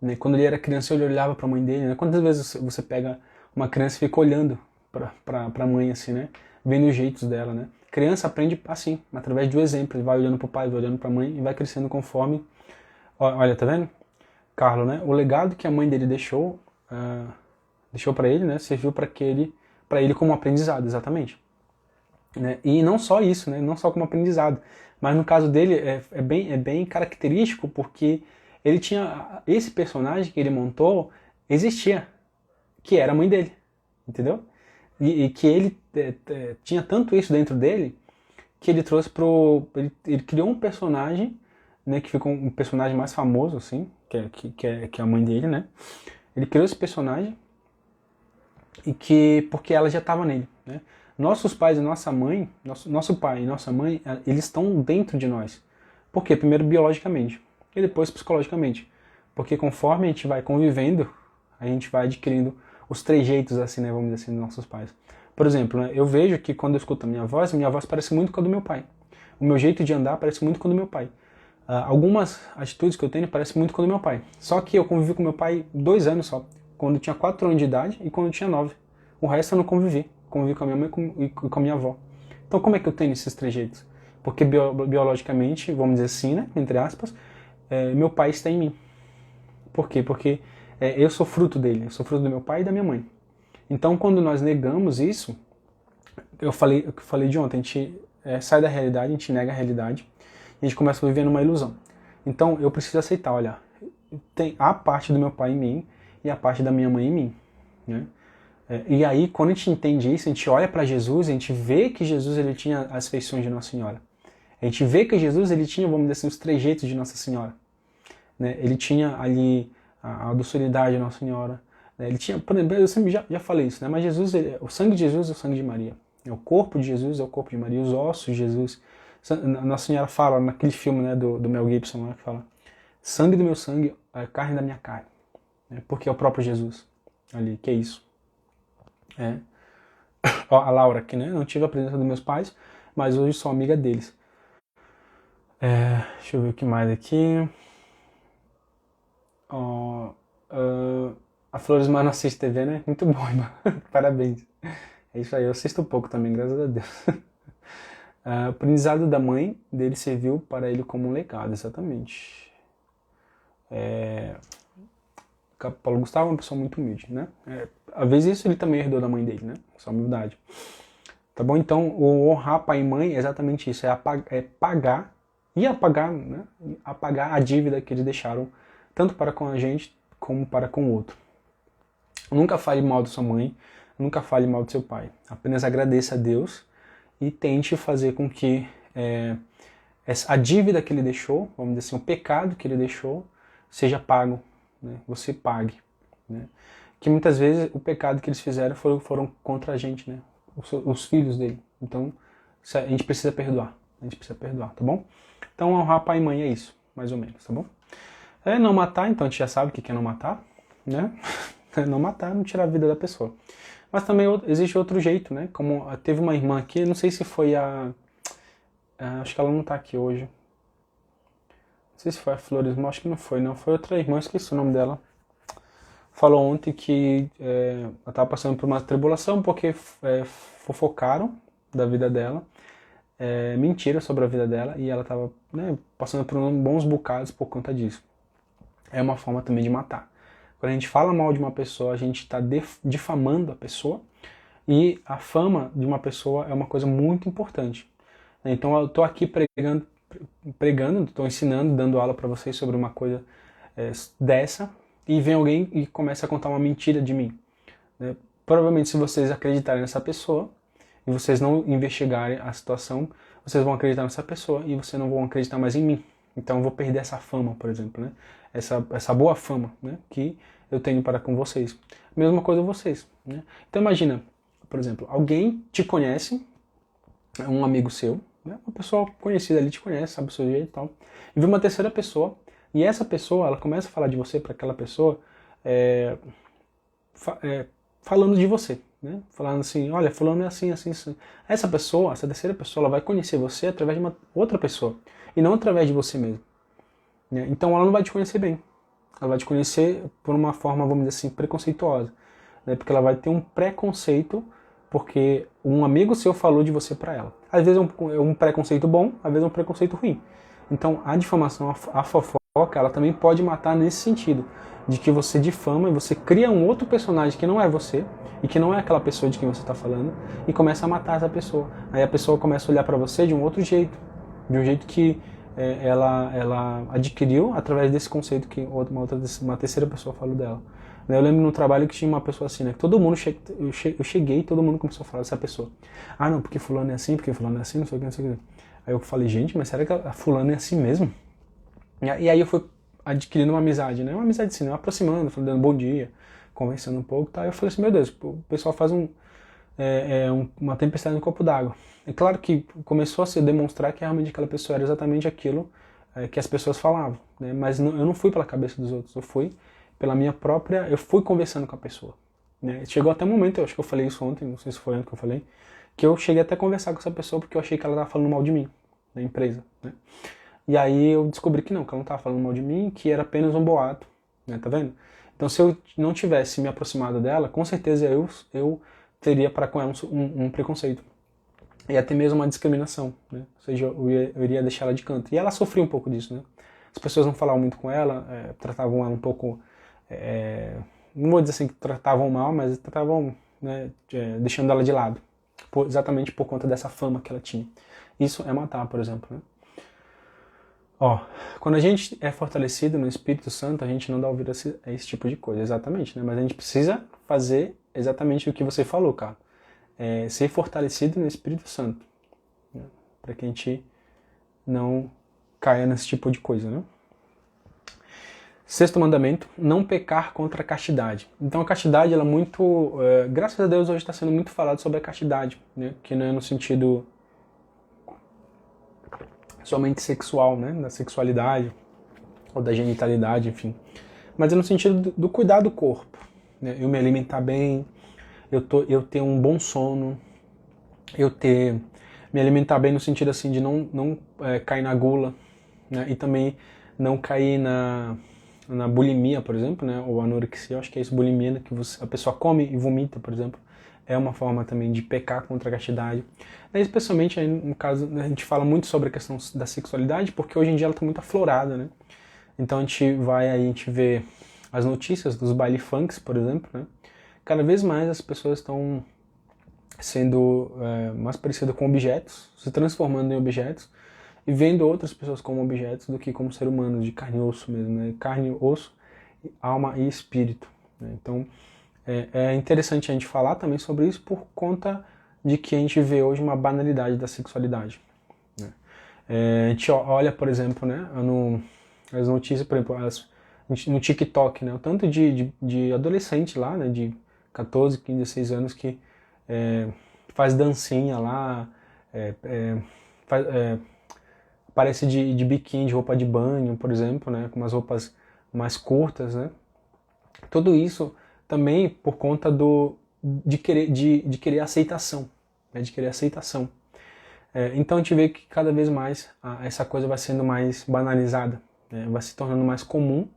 né? Quando ele era criança, ele olhava para a mãe dele, né? Quantas vezes você pega uma criança e fica olhando para a mãe assim, né? Vendo os jeitos dela, né? Criança aprende assim, através do exemplo, ele vai olhando para o pai, vai olhando para a mãe e vai crescendo conforme. Olha, tá vendo? Carlos, né? O legado que a mãe dele deixou para ele, né? Serviu para ele como aprendizado, exatamente. Né? E não só isso, né? Não só como aprendizado, mas no caso dele é bem característico porque ele tinha esse personagem que ele montou existia, que era a mãe dele, entendeu? E que ele tinha tanto isso dentro dele que ele trouxe ele criou um personagem, né? Que ficou um personagem mais famoso assim, que é a mãe dele, né? Ele criou esse personagem e que porque ela já estava nele, né? Nossos pais e nossa mãe, nosso pai e nossa mãe, eles estão dentro de nós. Por quê? Primeiro biologicamente e depois psicologicamente. Porque conforme a gente vai convivendo, a gente vai adquirindo os trejeitos, assim, né, vamos dizer assim, dos nossos pais. Por exemplo, né, eu vejo que quando eu escuto a minha voz parece muito com a do meu pai. O meu jeito de andar parece muito com o do meu pai. Algumas atitudes que eu tenho parecem muito com o do meu pai. Só que eu convivi com meu pai 2 anos só. Quando eu tinha 4 anos de idade e quando eu tinha 9. O resto eu não convivi. Convivi com a minha mãe e com a minha avó. Então como é que eu tenho esses trejeitos? Porque biologicamente, vamos dizer assim, né, entre aspas, meu pai está em mim. Por quê? Porque eu sou fruto dele, eu sou fruto do meu pai e da minha mãe. Então quando nós negamos isso, eu falei de ontem, a gente sai da realidade, a gente nega a realidade, e a gente começa a viver numa ilusão. Então eu preciso aceitar, olha, tem a parte do meu pai em mim e a parte da minha mãe em mim, né? E aí, quando a gente entende isso, a gente olha para Jesus, a gente vê que Jesus ele tinha as feições de Nossa Senhora. A gente vê que Jesus ele tinha, vamos dizer assim, os trejeitos de Nossa Senhora. Né? Ele tinha ali a docilidade de Nossa Senhora. Né? Ele tinha, por exemplo, eu sempre já falei isso, né? Mas Jesus, o sangue de Jesus é o sangue de Maria. O corpo de Jesus é o corpo de Maria. Os ossos de Jesus. Nossa Senhora fala naquele filme, né, do Mel Gibson, lá, que fala: sangue do meu sangue, carne da minha carne. Né? Porque é o próprio Jesus ali, que é isso. Ó, a Laura aqui, né? Não tive a presença dos meus pais, mas hoje sou amiga deles. Deixa eu ver o que mais aqui. A Floresmar não assiste TV, né? Muito bom, irmão. Parabéns. É isso aí, eu assisto pouco também, graças a Deus. O aprendizado da mãe dele serviu para ele como um legado, exatamente. Paulo Gustavo é uma pessoa muito humilde, né? Às vezes isso ele também herdou da mãe dele, né? Essa humildade. Tá bom? Então, o honrar pai e mãe é exatamente isso, pagar e apagar, né? Apagar a dívida que eles deixaram, tanto para com a gente como para com o outro. Nunca fale mal da sua mãe, nunca fale mal do seu pai. Apenas agradeça a Deus e tente fazer com que a dívida que ele deixou, vamos dizer assim, o pecado que ele deixou, seja pago. Né? Você pague. Né? Que muitas vezes o pecado que eles fizeram foram contra a gente, né? Os filhos dele. Então a gente precisa perdoar. A gente precisa perdoar, tá bom? Então honrar pai e mãe é isso, mais ou menos, tá bom? Não matar, então a gente já sabe o que é não matar, né? Não matar, não tirar a vida da pessoa. Mas também existe outro jeito, né? Como teve uma irmã aqui, não sei se foi acho que ela não tá aqui hoje. Não sei se foi a Flores, mas acho que não foi, não. Foi outra irmã, esqueci o nome dela. Falou ontem que ela estava passando por uma tribulação porque fofocaram da vida dela, mentiram sobre a vida dela e ela estava, né, passando por bons bocados por conta disso. É uma forma também de matar. Quando a gente fala mal de uma pessoa, a gente está difamando a pessoa e a fama de uma pessoa é uma coisa muito importante. Então eu estou aqui pregando, estou ensinando, dando aula para vocês sobre uma coisa dessa, e vem alguém e começa a contar uma mentira de mim. Né? Provavelmente se vocês acreditarem nessa pessoa e vocês não investigarem a situação, vocês vão acreditar nessa pessoa e vocês não vão acreditar mais em mim. Então eu vou perder essa fama, por exemplo, né? Essa boa fama, né, que eu tenho para com vocês. Mesma coisa vocês. Né? Então imagina, por exemplo, alguém te conhece, um amigo seu, né, uma pessoa conhecida ali te conhece, sabe o seu jeito e tal, e vê uma terceira pessoa, e essa pessoa, ela começa a falar de você para aquela pessoa, falando de você, né? Falando assim, olha, fulano é assim, assim, assim. Essa pessoa, essa terceira pessoa, ela vai conhecer você através de uma outra pessoa, e não através de você mesmo. Né? Então ela não vai te conhecer bem. Ela vai te conhecer por uma forma, vamos dizer assim, preconceituosa. Né? Porque ela vai ter um preconceito porque um amigo seu falou de você para ela. Às vezes é um preconceito bom, às vezes é um preconceito ruim. Então a difamação, a fofoca, ela também pode matar nesse sentido, de que você difama e você cria um outro personagem que não é você, e que não é aquela pessoa de quem você está falando, e começa a matar essa pessoa. Aí a pessoa começa a olhar para você de um outro jeito, de um jeito que ela adquiriu através desse conceito que uma terceira pessoa falou dela. Eu lembro no trabalho que tinha uma pessoa assim, né? Que todo mundo, eu cheguei e todo mundo começou a falar dessa pessoa. Ah, não, porque fulano é assim, porque fulano é assim, não sei o que, não sei o que. Aí eu falei, gente, mas será que a fulano é assim mesmo? E aí eu fui adquirindo uma amizade, né? Uma amizade assim, né? Aproximando, dando bom dia, conversando um pouco, tá? Eu falei assim, meu Deus, o pessoal faz uma tempestade no copo d'água. É claro que começou a se demonstrar que realmente aquela pessoa era exatamente aquilo que as pessoas falavam, né? Mas eu não fui pela cabeça dos outros, eu fui pela minha própria, eu fui conversando com a pessoa, né? Chegou até um momento, eu acho que eu falei isso ontem, não sei se foi ontem que eu falei, que eu cheguei até a conversar com essa pessoa porque eu achei que ela estava falando mal de mim, na empresa, né? E aí eu descobri que ela não estava falando mal de mim, que era apenas um boato, né? Tá vendo? Então se eu não tivesse me aproximado dela, com certeza eu teria para com ela um preconceito. E até mesmo uma discriminação, né? Ou seja, eu iria deixar ela de canto. E ela sofria um pouco disso, né? As pessoas não falavam muito com ela, tratavam ela um pouco, não vou dizer assim que tratavam mal, mas tratavam, né, deixando ela de lado, exatamente por conta dessa fama que ela tinha. Isso é matar, por exemplo, né? Ó, quando a gente é fortalecido no Espírito Santo, a gente não dá ouvido a esse tipo de coisa, exatamente, né? Mas a gente precisa fazer exatamente o que você falou, cara. Ser fortalecido no Espírito Santo, né? Para que a gente não caia nesse tipo de coisa, né? Sexto mandamento, não pecar contra a castidade. Então a castidade, ela é muito, graças a Deus hoje está sendo muito falado sobre a castidade, né? Que não é no sentido somente sexual, né? Da sexualidade ou da genitalidade, enfim. Mas é no sentido do cuidar do corpo, né? Eu me alimentar bem, eu ter um bom sono, me alimentar bem no sentido assim de não cair na gula, né? E também não cair na bulimia, por exemplo, né? Ou anorexia, eu acho que é isso, bulimia, né? Que a pessoa come e vomita, por exemplo. É uma forma também de pecar contra a castidade. Especialmente aí, no caso, a gente fala muito sobre a questão da sexualidade, porque hoje em dia ela está muito aflorada, né? Então a gente vê as notícias dos baile funks, por exemplo, né? Cada vez mais as pessoas estão sendo mais parecidas com objetos, se transformando em objetos, e vendo outras pessoas como objetos do que como ser humanos, de carne e osso mesmo, né? Carne, osso, alma e espírito, né? Então é interessante a gente falar também sobre isso por conta de que a gente vê hoje uma banalidade da sexualidade, né? A gente olha, por exemplo, né, as notícias, por exemplo, no TikTok, né, o tanto de adolescente lá, né, de 14, 15, 16 anos que faz dancinha lá, aparece de biquíni, de roupa de banho, por exemplo, né, com umas roupas mais curtas, né. Tudo isso também por conta de querer aceitação, né, de querer aceitação. Então a gente vê que cada vez mais essa coisa vai sendo mais banalizada, né, vai se tornando mais comum,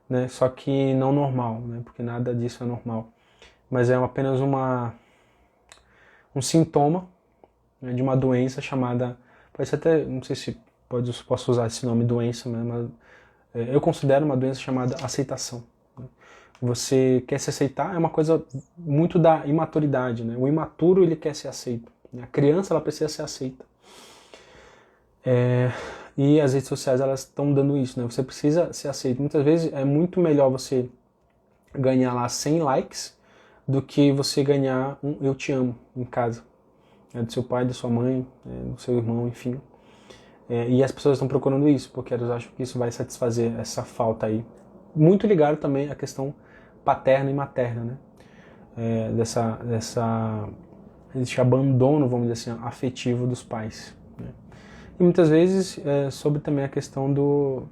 né, só que não normal, né, porque nada disso é normal. Mas é apenas um sintoma, né, de uma doença chamada, pode ser até, não sei se posso usar esse nome doença, né, mas eu considero uma doença chamada aceitação. Você quer se aceitar, é uma coisa muito da imaturidade, né? O imaturo, ele quer ser aceito. A criança, ela precisa ser aceita. E as redes sociais, elas estão dando isso, né? Você precisa ser aceito. Muitas vezes é muito melhor você ganhar lá 100 likes do que você ganhar um eu te amo em casa. Do seu pai, da sua mãe, do seu irmão, enfim. E as pessoas estão procurando isso, porque elas acham que isso vai satisfazer essa falta aí. Muito ligado também à questão paterna e materna, né? Desse abandono, vamos dizer assim, afetivo dos pais, né? E muitas vezes sobre também a questão do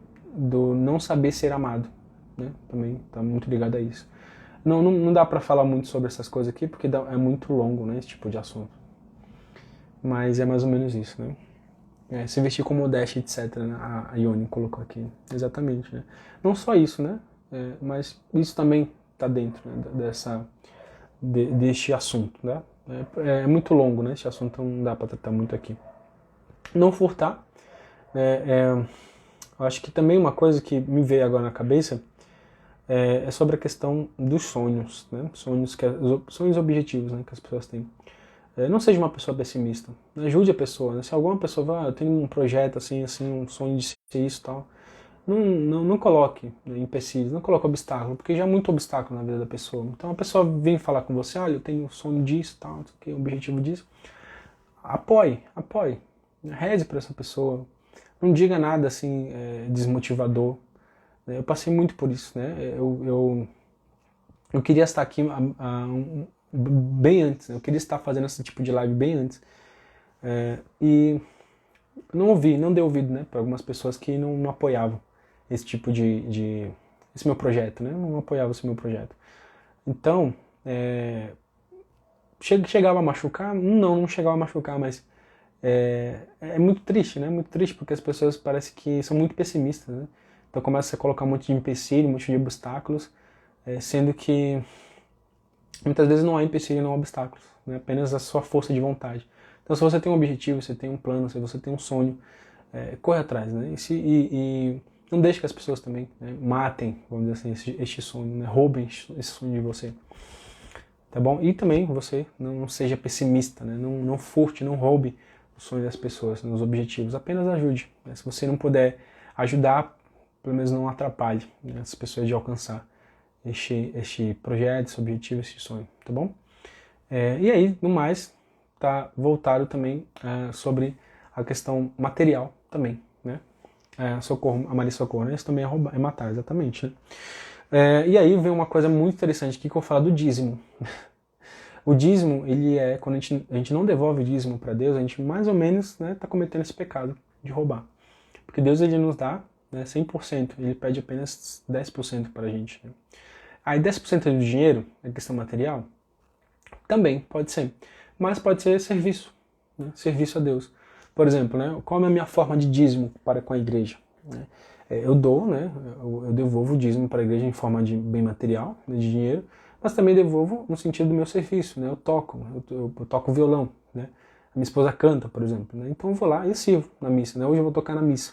não saber ser amado, né? Também está muito ligado a isso. Não dá para falar muito sobre essas coisas aqui, porque é muito longo, né, esse tipo de assunto. Mas é mais ou menos isso, né? Se vestir com modéstia, etc, né? A Ione colocou aqui. Exatamente, né? Não só isso, né? Mas isso também está dentro, né, deste assunto, né? É muito longo, né? Esse assunto não dá para tratar muito aqui. Não furtar. Eu acho que também uma coisa que me veio agora na cabeça é sobre a questão dos sonhos, né? Sonhos objetivos, né, que as pessoas têm. Não seja uma pessoa pessimista. Ajude a pessoa, né? Se alguma pessoa vai, eu tenho um projeto assim, um sonho de ser isso e tal, não coloque, né, empecilhos, não coloque obstáculo, porque já é muito obstáculo na vida da pessoa. Então a pessoa vem falar com você, olha, eu tenho um sonho disso, tal, que é o objetivo disso. Apoie, reze para essa pessoa. Não diga nada assim desmotivador. Eu passei muito por isso, né? Eu Eu queria estar aqui bem antes, né? Eu queria estar fazendo esse tipo de live bem antes. E não dei ouvido, né, para algumas pessoas que não apoiavam esse tipo esse meu projeto, né? Não apoiavam esse meu projeto. Então, chegava a machucar? Não chegava a machucar, mas é muito triste, né? Muito triste porque as pessoas parecem que são muito pessimistas, né? Então começa a colocar um monte de empecilho, um monte de obstáculos, sendo que muitas vezes não há empecilho, não há obstáculos, né? Apenas a sua força de vontade. Então se você tem um objetivo, você tem um plano, se você tem um sonho, corre atrás, né? E não deixe que as pessoas também, né, matem, vamos dizer assim, este sonho, né? Roubem esse sonho de você. Tá bom? E também você não seja pessimista, né? Não furte, não roube os sonhos das pessoas, né, os objetivos. Apenas ajude, né? Se você não puder ajudar, pelo menos não atrapalhe, né, as pessoas de alcançar este projeto, esse objetivo, esse sonho, tá bom? E aí, no mais, tá voltado também sobre a questão material também, né? Socorro, a Maria Socorro, né? Isso também é matar, exatamente, né? E aí vem uma coisa muito interessante aqui que eu vou falar do dízimo. O dízimo, ele quando a gente não devolve o dízimo para Deus, a gente mais ou menos, né, tá cometendo esse pecado de roubar. Porque Deus, ele nos dá, né, 100%, ele pede apenas 10% para a gente. Né? Aí 10% do dinheiro, é questão material, também pode ser. Mas pode ser serviço, né, serviço a Deus. Por exemplo, né, qual é a minha forma de dízimo para com a igreja? Né? Eu dou, né, eu devolvo o dízimo para a igreja em forma de bem material, né, de dinheiro, mas também devolvo no sentido do meu serviço, né? Eu toco violão, né? A minha esposa canta, por exemplo, né? Então eu vou lá e sirvo na missa, né? Hoje eu vou tocar na missa.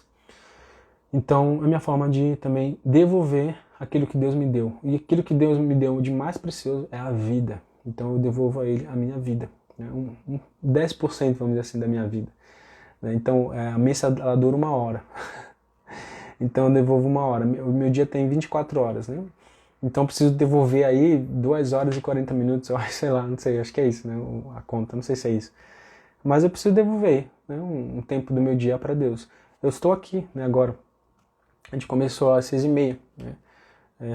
Então é a minha forma de também devolver aquilo que Deus me deu. E aquilo que Deus me deu de mais precioso é a vida. Então eu devolvo a Ele a minha vida, né? 10%, vamos dizer assim, da minha vida. Né? Então a missa ela dura 1 hora. Então eu devolvo 1 hora. O meu dia tem 24 horas, né? Então eu preciso devolver aí 2 horas e 40 minutos, sei lá, não sei, acho que é isso, né? A conta, não sei se é isso. Mas eu preciso devolver, né? Um tempo do meu dia para Deus. Eu estou aqui, né, agora. A gente começou às 6h30, né?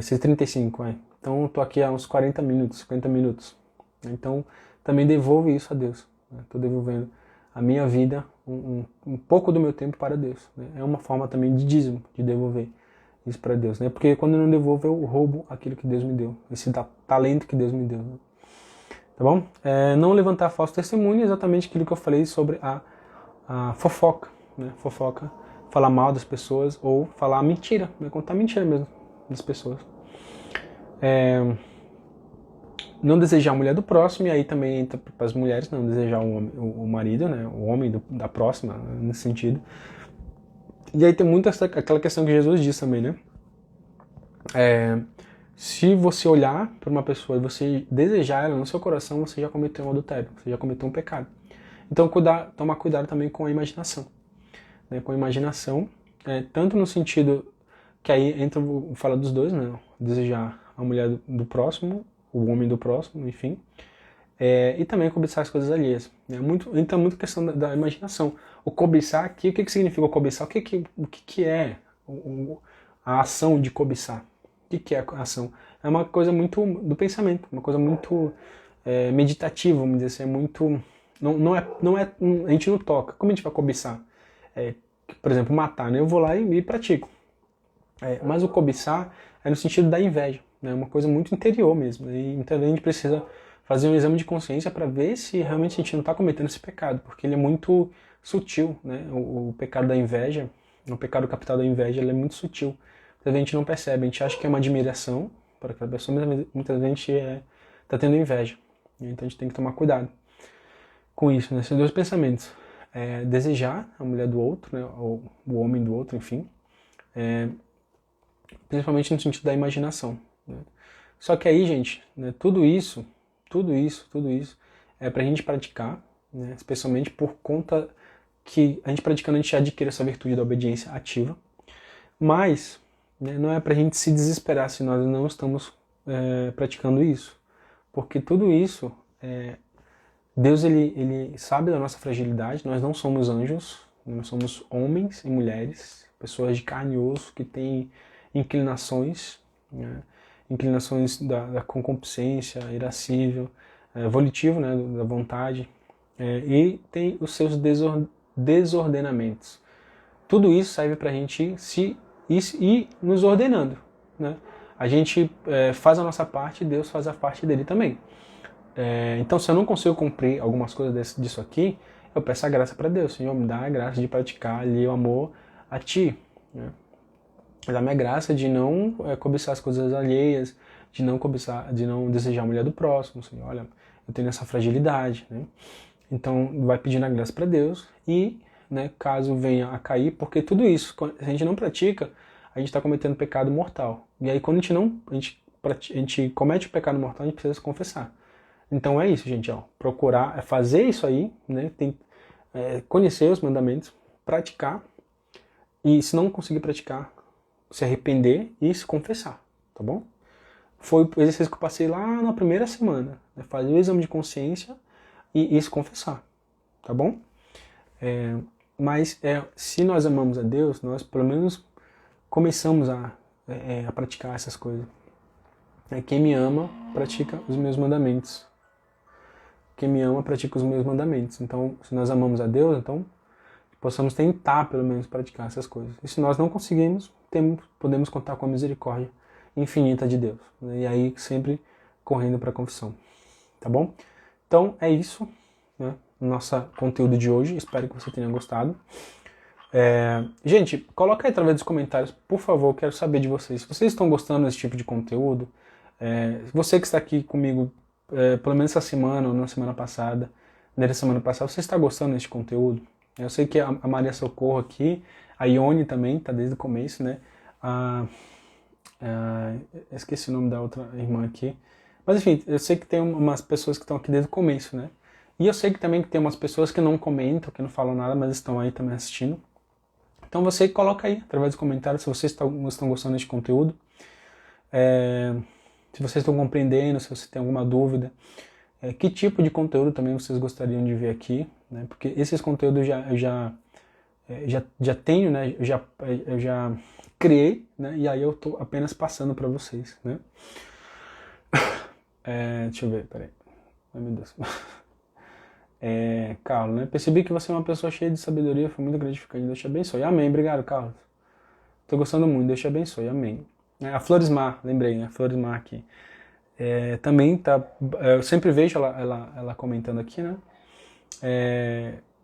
6h35, Então eu estou aqui há uns 40 minutos, 50 minutos. Então também devolvo isso a Deus. Estou devolvendo a minha vida, um pouco do meu tempo para Deus. Né? É uma forma também de dízimo, de devolver isso para Deus, né? Porque quando eu não devolvo, eu roubo aquilo que Deus me deu, esse talento que Deus me deu, né? Tá bom? Não levantar falso testemunho é exatamente aquilo que eu falei sobre a fofoca, né? Fofoca, falar mal das pessoas ou falar mentira, né? Contar mentira mesmo das pessoas. Não desejar a mulher do próximo, e aí também entra para as mulheres, não desejar o marido, né? O homem da próxima, nesse sentido. E aí tem muito aquela questão que Jesus disse também, né? Se você olhar para uma pessoa e você desejar ela no seu coração, você já cometeu um adultério, você já cometeu um pecado. Então tomar cuidado também com a imaginação. Né? Com a imaginação, tanto no sentido que aí entra, vou falar dos dois, né? Desejar a mulher do próximo, o homem do próximo, enfim. E também cobiçar as coisas alheias. Entra muito a questão da imaginação. O cobiçar aqui, o que significa o cobiçar? O que é a ação de cobiçar? O que é a ação? É uma coisa muito do pensamento, uma coisa muito meditativa, vamos dizer assim, é muito... a gente não toca. Como a gente vai cobiçar? Por exemplo, matar, né? Eu vou lá e pratico. Mas o cobiçar é no sentido da inveja, né? É uma coisa muito interior mesmo. E então a gente precisa fazer um exame de consciência para ver se realmente a gente não está cometendo esse pecado, porque ele é muito sutil, né? O pecado da inveja, o pecado capital da inveja, ele é muito sutil. Muitas vezes a gente não percebe, a gente acha que é uma admiração para aquela pessoa, mas muitas vezes a gente está tendo inveja. Então a gente tem que tomar cuidado com isso, né? Esses dois pensamentos. Desejar a mulher do outro, né? Ou o homem do outro, enfim. Principalmente no sentido da imaginação. Né? Só que aí, gente, né, tudo isso é pra gente praticar, né? Especialmente por conta que a gente praticando, a gente adquire essa virtude da obediência ativa. Mas né, não é pra gente se desesperar se nós não estamos praticando isso. Porque tudo isso, Deus ele sabe da nossa fragilidade, nós não somos anjos, nós somos homens e mulheres, pessoas de carne e osso que têm inclinações, né? inclinações da concupiscência, irascível, volitivo, né, da vontade, e tem os seus desordenamentos. Tudo isso serve para a gente ir nos ordenando, né? A gente faz a nossa parte e Deus faz a parte dele também. Então, se eu não consigo cumprir algumas coisas disso aqui, eu peço a graça para Deus. Senhor, me dá a graça de praticar ali o amor a Ti, né? Dá-me a graça de não cobiçar as coisas alheias, de não desejar a mulher do próximo. Senhor, olha, eu tenho essa fragilidade, né? Então, vai pedindo a graça para Deus e, né, caso venha a cair, porque tudo isso, se a gente não pratica, a gente está cometendo pecado mortal. E aí, quando a gente comete o pecado mortal, a gente precisa se confessar. Então é isso, gente, ó, procurar fazer isso aí, né? Conhecer os mandamentos, praticar, e se não conseguir praticar, se arrepender e se confessar, tá bom? Foi o exercício que eu passei lá na primeira semana, né? Fazer o exame de consciência e se confessar, tá bom? Mas se nós amamos a Deus, nós pelo menos começamos a praticar essas coisas. Quem me ama, pratica os meus mandamentos. Quem me ama, pratica os meus mandamentos. Então, se nós amamos a Deus, então possamos tentar, pelo menos, praticar essas coisas. E se nós não conseguirmos, podemos contar com a misericórdia infinita de Deus. Né? E aí, sempre correndo para a confissão. Tá bom? Então, é isso, né? Nosso conteúdo de hoje. Espero que você tenha gostado. Gente, coloca aí através dos comentários, por favor, eu quero saber de vocês. Se vocês estão gostando desse tipo de conteúdo, você que está aqui comigo, pelo menos essa semana ou na semana passada, você está gostando desse conteúdo? Eu sei que a Maria Socorro aqui, a Ione também, está desde o começo, né? Esqueci o nome da outra irmã aqui. Mas enfim, eu sei que tem umas pessoas que estão aqui desde o começo, né? E eu sei que também tem umas pessoas que não comentam, que não falam nada, mas estão aí também assistindo. Então você coloca aí, através dos comentários, se vocês estão gostando desse conteúdo. Se vocês estão compreendendo, se você tem alguma dúvida. Que tipo de conteúdo também vocês gostariam de ver aqui, né? Porque esses conteúdos eu já tenho, né? Eu já criei, né? E aí eu estou apenas passando para vocês, né? Deixa eu ver, peraí. Ai, meu Deus. Carlos, né? Percebi que você é uma pessoa cheia de sabedoria, foi muito gratificante. Deus te abençoe. Amém, obrigado, Carlos. Tô gostando muito, Deus te abençoe, amém. A Floresmar, lembrei, né? A Floresmar aqui. Também tá. Eu sempre vejo ela comentando aqui, né?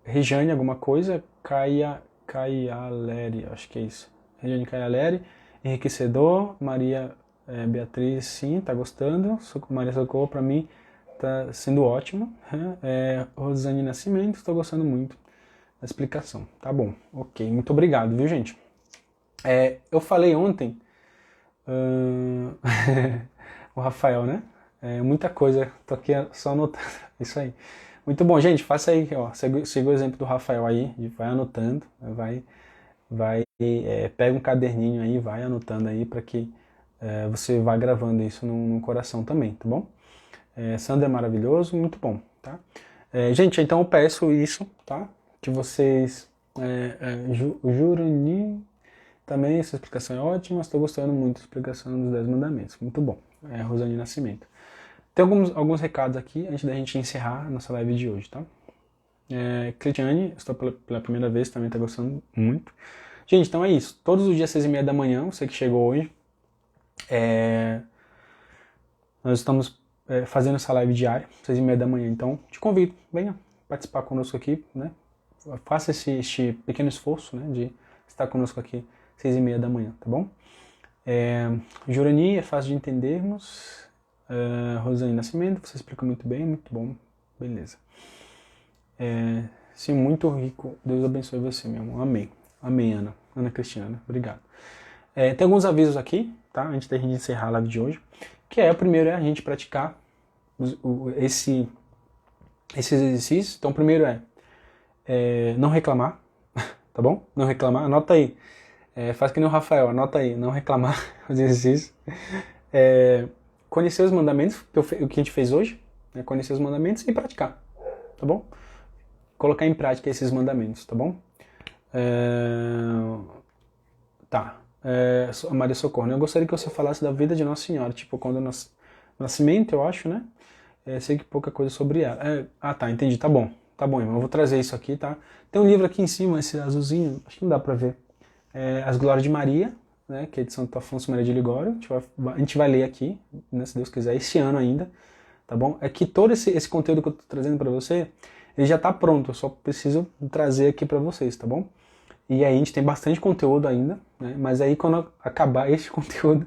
Regiane, alguma coisa, Caialeri, acho que é isso. Regiane Caialeri, enriquecedor, Maria Beatriz, sim, tá gostando. Maria Socorro, pra mim, tá sendo ótimo. Rosane Nascimento, estou gostando muito da explicação. Tá bom, ok, muito obrigado, viu, gente? Eu falei ontem, o Rafael, né? Muita coisa, tô aqui só anotando, isso aí. Muito bom, gente, faça aí, ó, siga o exemplo do Rafael aí, vai anotando, pega um caderninho aí, vai anotando aí para que você vá gravando isso no coração também, tá bom? Sandra é maravilhoso, muito bom, tá? Gente, então eu peço isso, tá? Que vocês, Jurani, também essa explicação é ótima, estou gostando muito da explicação dos 10 mandamentos, muito bom. Rosane Nascimento. Tem alguns recados aqui antes da gente encerrar a nossa live de hoje, tá? Cleitiane, estou pela primeira vez, também está gostando muito. Gente, então é isso. Todos os dias 6h30 da manhã, você que chegou hoje, nós estamos fazendo essa live diária, 6h30 da manhã. Então, te convido, venha participar conosco aqui, né? Faça este pequeno esforço, né, de estar conosco aqui 6h30 da manhã, tá bom? Jurani, é fácil de entendermos. Rosane Nascimento, você explica muito bem, muito bom, beleza. Sim, muito rico, Deus abençoe você, meu irmão, amém. Amém, Ana Cristina, né? Obrigado. Tem alguns avisos aqui, tá? Antes da gente encerrar a live de hoje, que o primeiro é a gente praticar esses exercícios. Então, o primeiro não reclamar, tá bom? Não reclamar, anota aí. Faz que nem o Rafael, anota aí, não reclamar os exercícios. Conhecer os mandamentos, o que a gente fez hoje, né? Conhecer os mandamentos e praticar, tá bom? Colocar em prática esses mandamentos, tá bom? Tá. a Maria Socorro, né? Eu gostaria que você falasse da vida de Nossa Senhora, tipo, quando nascimento, eu acho, né? Sei que pouca coisa sobre ela. Tá, entendi, tá bom, irmão, eu vou trazer isso aqui, tá? Tem um livro aqui em cima, esse azulzinho, acho que não dá pra ver. As Glórias de Maria, né? Que é de Santo Afonso Maria de Ligório, a gente vai ler aqui, né, se Deus quiser, esse ano ainda, tá bom? É que todo esse conteúdo que eu tô trazendo pra você, ele já tá pronto, eu só preciso trazer aqui pra vocês, tá bom? E aí a gente tem bastante conteúdo ainda, né? Mas aí quando acabar este conteúdo,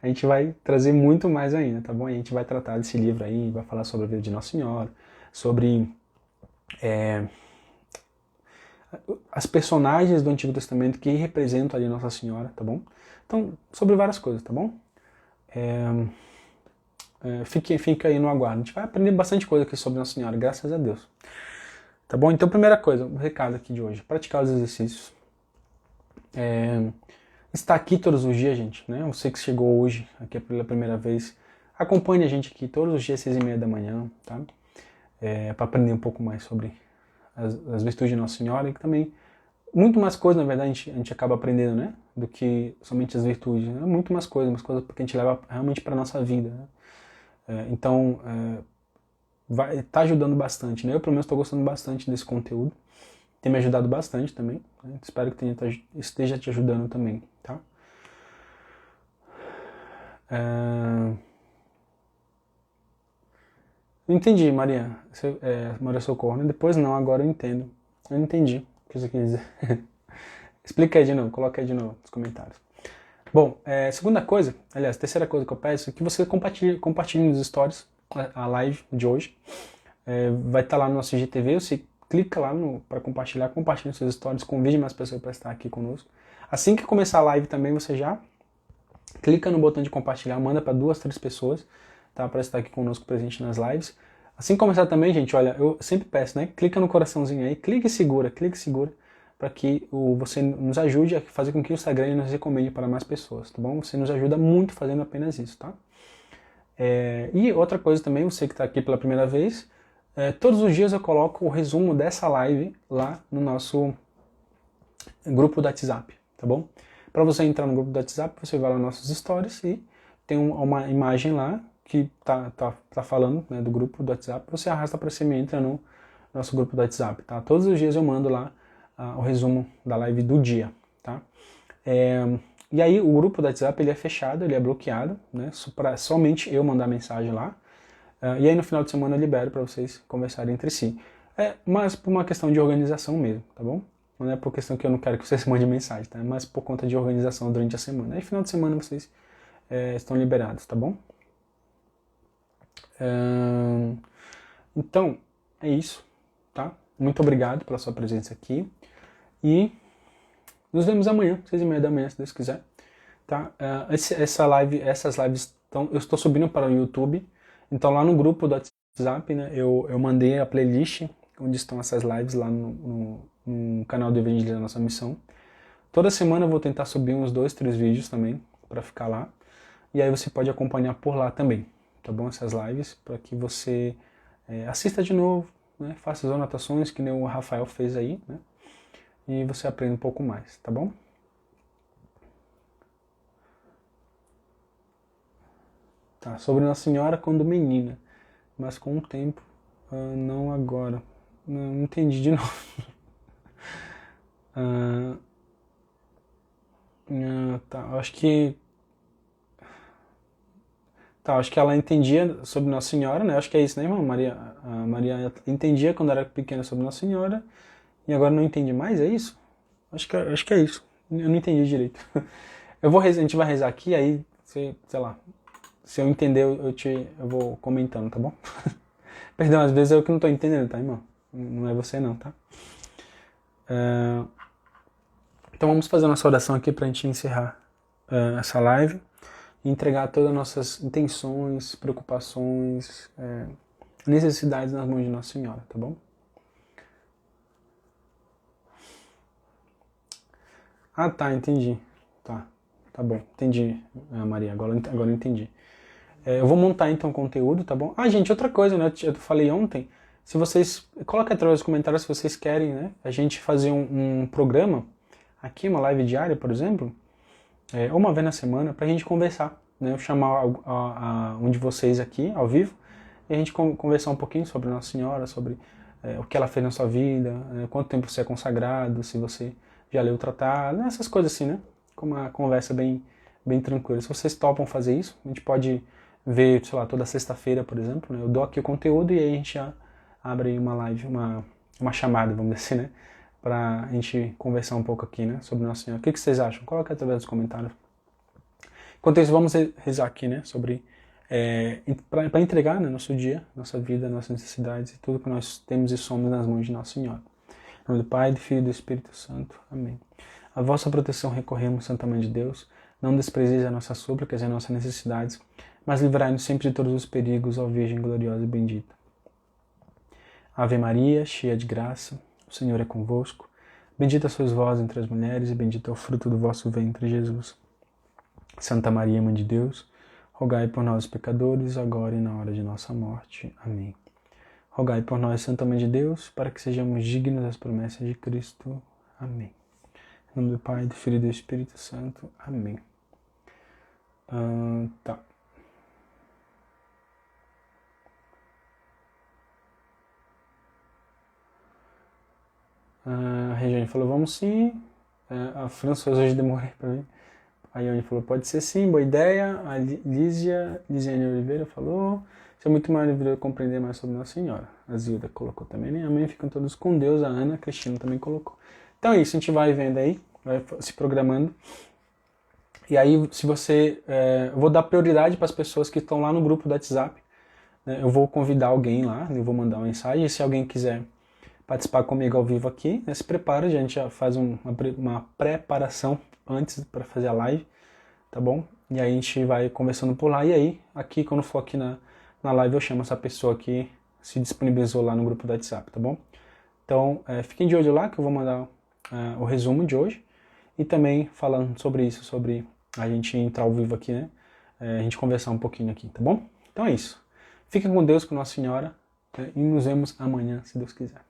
a gente vai trazer muito mais ainda, tá bom? E a gente vai tratar desse livro aí, vai falar sobre a vida de Nossa Senhora, sobre as personagens do Antigo Testamento que representam ali Nossa Senhora, tá bom? Então, sobre várias coisas, tá bom? Fique aí no aguardo. A gente vai aprender bastante coisa aqui sobre Nossa Senhora, graças a Deus. Tá bom? Então, primeira coisa, o recado aqui de hoje, praticar os exercícios. Está aqui todos os dias, gente, né? Você que chegou hoje aqui pela primeira vez, acompanhe a gente aqui todos os dias, 6h30 da manhã, tá? Para aprender um pouco mais sobre as virtudes de Nossa Senhora e que também, muito mais coisas, na verdade, a gente acaba aprendendo, né? Do que somente as virtudes, né? Muito mais coisas, umas coisas que a gente leva realmente para nossa vida, né? Então, tá ajudando bastante, né? Eu, pelo menos, estou gostando bastante desse conteúdo. Tem me ajudado bastante também, né? Espero que esteja te ajudando também, tá? Não entendi, Maria. Maria Socorro, né? Depois não, agora eu entendo. Eu não entendi o que você quer dizer. Explica aí de novo, coloca aí de novo nos comentários. Bom, segunda coisa, aliás, terceira coisa que eu peço é que você compartilhe nos stories a live de hoje. Vai estar lá no nosso IGTV, você clica lá para compartilhar, compartilha os seus stories, convide mais pessoas para estar aqui conosco. Assim que começar a live também, você já clica no botão de compartilhar, manda para 2, 3 pessoas, tá, para estar aqui conosco presente nas lives. Assim que começar também, gente, olha, eu sempre peço, né, clica no coraçãozinho aí, clique e segura, para que você nos ajude a fazer com que o Instagram nos recomende para mais pessoas, tá bom? Você nos ajuda muito fazendo apenas isso, tá? E outra coisa também, você que está aqui pela primeira vez, todos os dias eu coloco o resumo dessa live lá no nosso grupo do WhatsApp, tá bom? Para você entrar no grupo do WhatsApp, você vai lá nos nossos stories e tem uma imagem lá que tá falando, né, do grupo do WhatsApp. Você arrasta para cima e entra no nosso grupo do WhatsApp, tá? Todos os dias eu mando lá o resumo da live do dia, tá? E aí o grupo do WhatsApp ele é fechado, ele é bloqueado, né? Para somente eu mandar mensagem lá. E aí no final de semana eu libero para vocês conversarem entre si. Mas por uma questão de organização mesmo, tá bom? Não é por questão que eu não quero que vocês mandem mensagem, tá? Mas por conta de organização durante a semana. Aí final de semana vocês estão liberados, tá bom? Então, é isso, tá? Muito obrigado pela sua presença aqui. E nos vemos amanhã, 6h30 da manhã, se Deus quiser. Tá? Essas lives eu estou subindo para o YouTube. Então lá no grupo do WhatsApp, né, eu mandei a playlist onde estão essas lives lá no canal do Evangelho da Nossa Missão. Toda semana eu vou tentar subir uns 2, 3 vídeos também para ficar lá. E aí você pode acompanhar por lá também, tá bom? Essas lives, para que você assista de novo, né? Faça as anotações que nem o Rafael fez aí, né? E você aprende um pouco mais, tá bom? Tá, sobre Nossa Senhora quando menina, mas com o tempo, não agora. Não entendi de novo. Tá, acho que ela entendia sobre Nossa Senhora, né? Acho que é isso, né, irmã? A Maria entendia quando era pequena sobre Nossa Senhora e agora não entende mais, é isso? Acho que é isso. Eu não entendi direito. A gente vai rezar aqui, aí, sei lá, se eu entender, eu vou comentando, tá bom? Perdão, às vezes eu que não tô entendendo, tá, irmão? Não é você não, tá? Então vamos fazer a nossa oração aqui pra gente encerrar essa live e entregar todas as nossas intenções, preocupações, necessidades nas mãos de Nossa Senhora, tá bom? Ah, tá, entendi. Tá bom, entendi, Maria, agora eu entendi. Eu vou montar então o conteúdo, tá bom? Ah, gente, outra coisa, né? Eu falei ontem, se vocês... Coloca atrás nos comentários se vocês querem, né? A gente fazer um programa aqui, uma live diária, por exemplo, ou uma vez na semana, para a gente conversar, né? Eu chamar um de vocês aqui, ao vivo, e a gente conversar um pouquinho sobre Nossa Senhora, sobre o que ela fez na sua vida, quanto tempo você é consagrado, se você já leu o tratado, essas coisas assim, né? Com uma conversa bem tranquila. Se vocês topam fazer isso, a gente pode ver, sei lá, toda sexta-feira, por exemplo, né? Eu dou aqui o conteúdo e aí a gente já abre aí uma live, uma chamada, vamos dizer assim, né? Pra gente conversar um pouco aqui, né? Sobre Nossa Senhora. O que vocês acham? Coloca através dos comentários. Enquanto isso, vamos rezar aqui, né? Sobre para entregar, né, nosso dia, nossa vida, nossas necessidades e tudo que nós temos e somos nas mãos de Nossa Senhora. Em nome do Pai, do Filho e do Espírito Santo. Amém. A vossa proteção recorremos, Santa Mãe de Deus. Não desprezeis as nossas súplicas e as nossas necessidades, mas livrai-nos sempre de todos os perigos, ó Virgem gloriosa e bendita. Ave Maria, cheia de graça, o Senhor é convosco. Bendita sois vós entre as mulheres e bendito é o fruto do vosso ventre, Jesus. Santa Maria, Mãe de Deus, rogai por nós, pecadores, agora e na hora de nossa morte. Amém. Rogai por nós, Santa Mãe de Deus, para que sejamos dignos das promessas de Cristo. Amém. Em nome do Pai, do Filho e do Espírito Santo. Amém. Tá. A Regiane falou, vamos sim. A Françoise hoje demorei para mim. A Ione falou, pode ser sim, boa ideia. A Lisiane Oliveira falou, isso é muito maravilhoso compreender mais sobre Nossa Senhora. A Zilda colocou também, né? Amém, ficam todos com Deus. A Ana Cristina também colocou. Então é isso, a gente vai vendo aí, vai se programando. E aí, se você... eu vou dar prioridade para as pessoas que estão lá no grupo do WhatsApp. Né? Eu vou convidar alguém lá, eu vou mandar uma mensagem. E se alguém quiser participar comigo ao vivo aqui, né, se prepara, a gente já faz uma preparação antes para fazer a live, tá bom? E aí a gente vai conversando por lá, e aí, aqui, quando for aqui na live, eu chamo essa pessoa que se disponibilizou lá no grupo do WhatsApp, tá bom? Então, fiquem de olho lá, que eu vou mandar o resumo de hoje, e também falando sobre isso, sobre a gente entrar ao vivo aqui, né? A gente conversar um pouquinho aqui, tá bom? Então é isso. Fiquem com Deus, com Nossa Senhora, e nos vemos amanhã, se Deus quiser.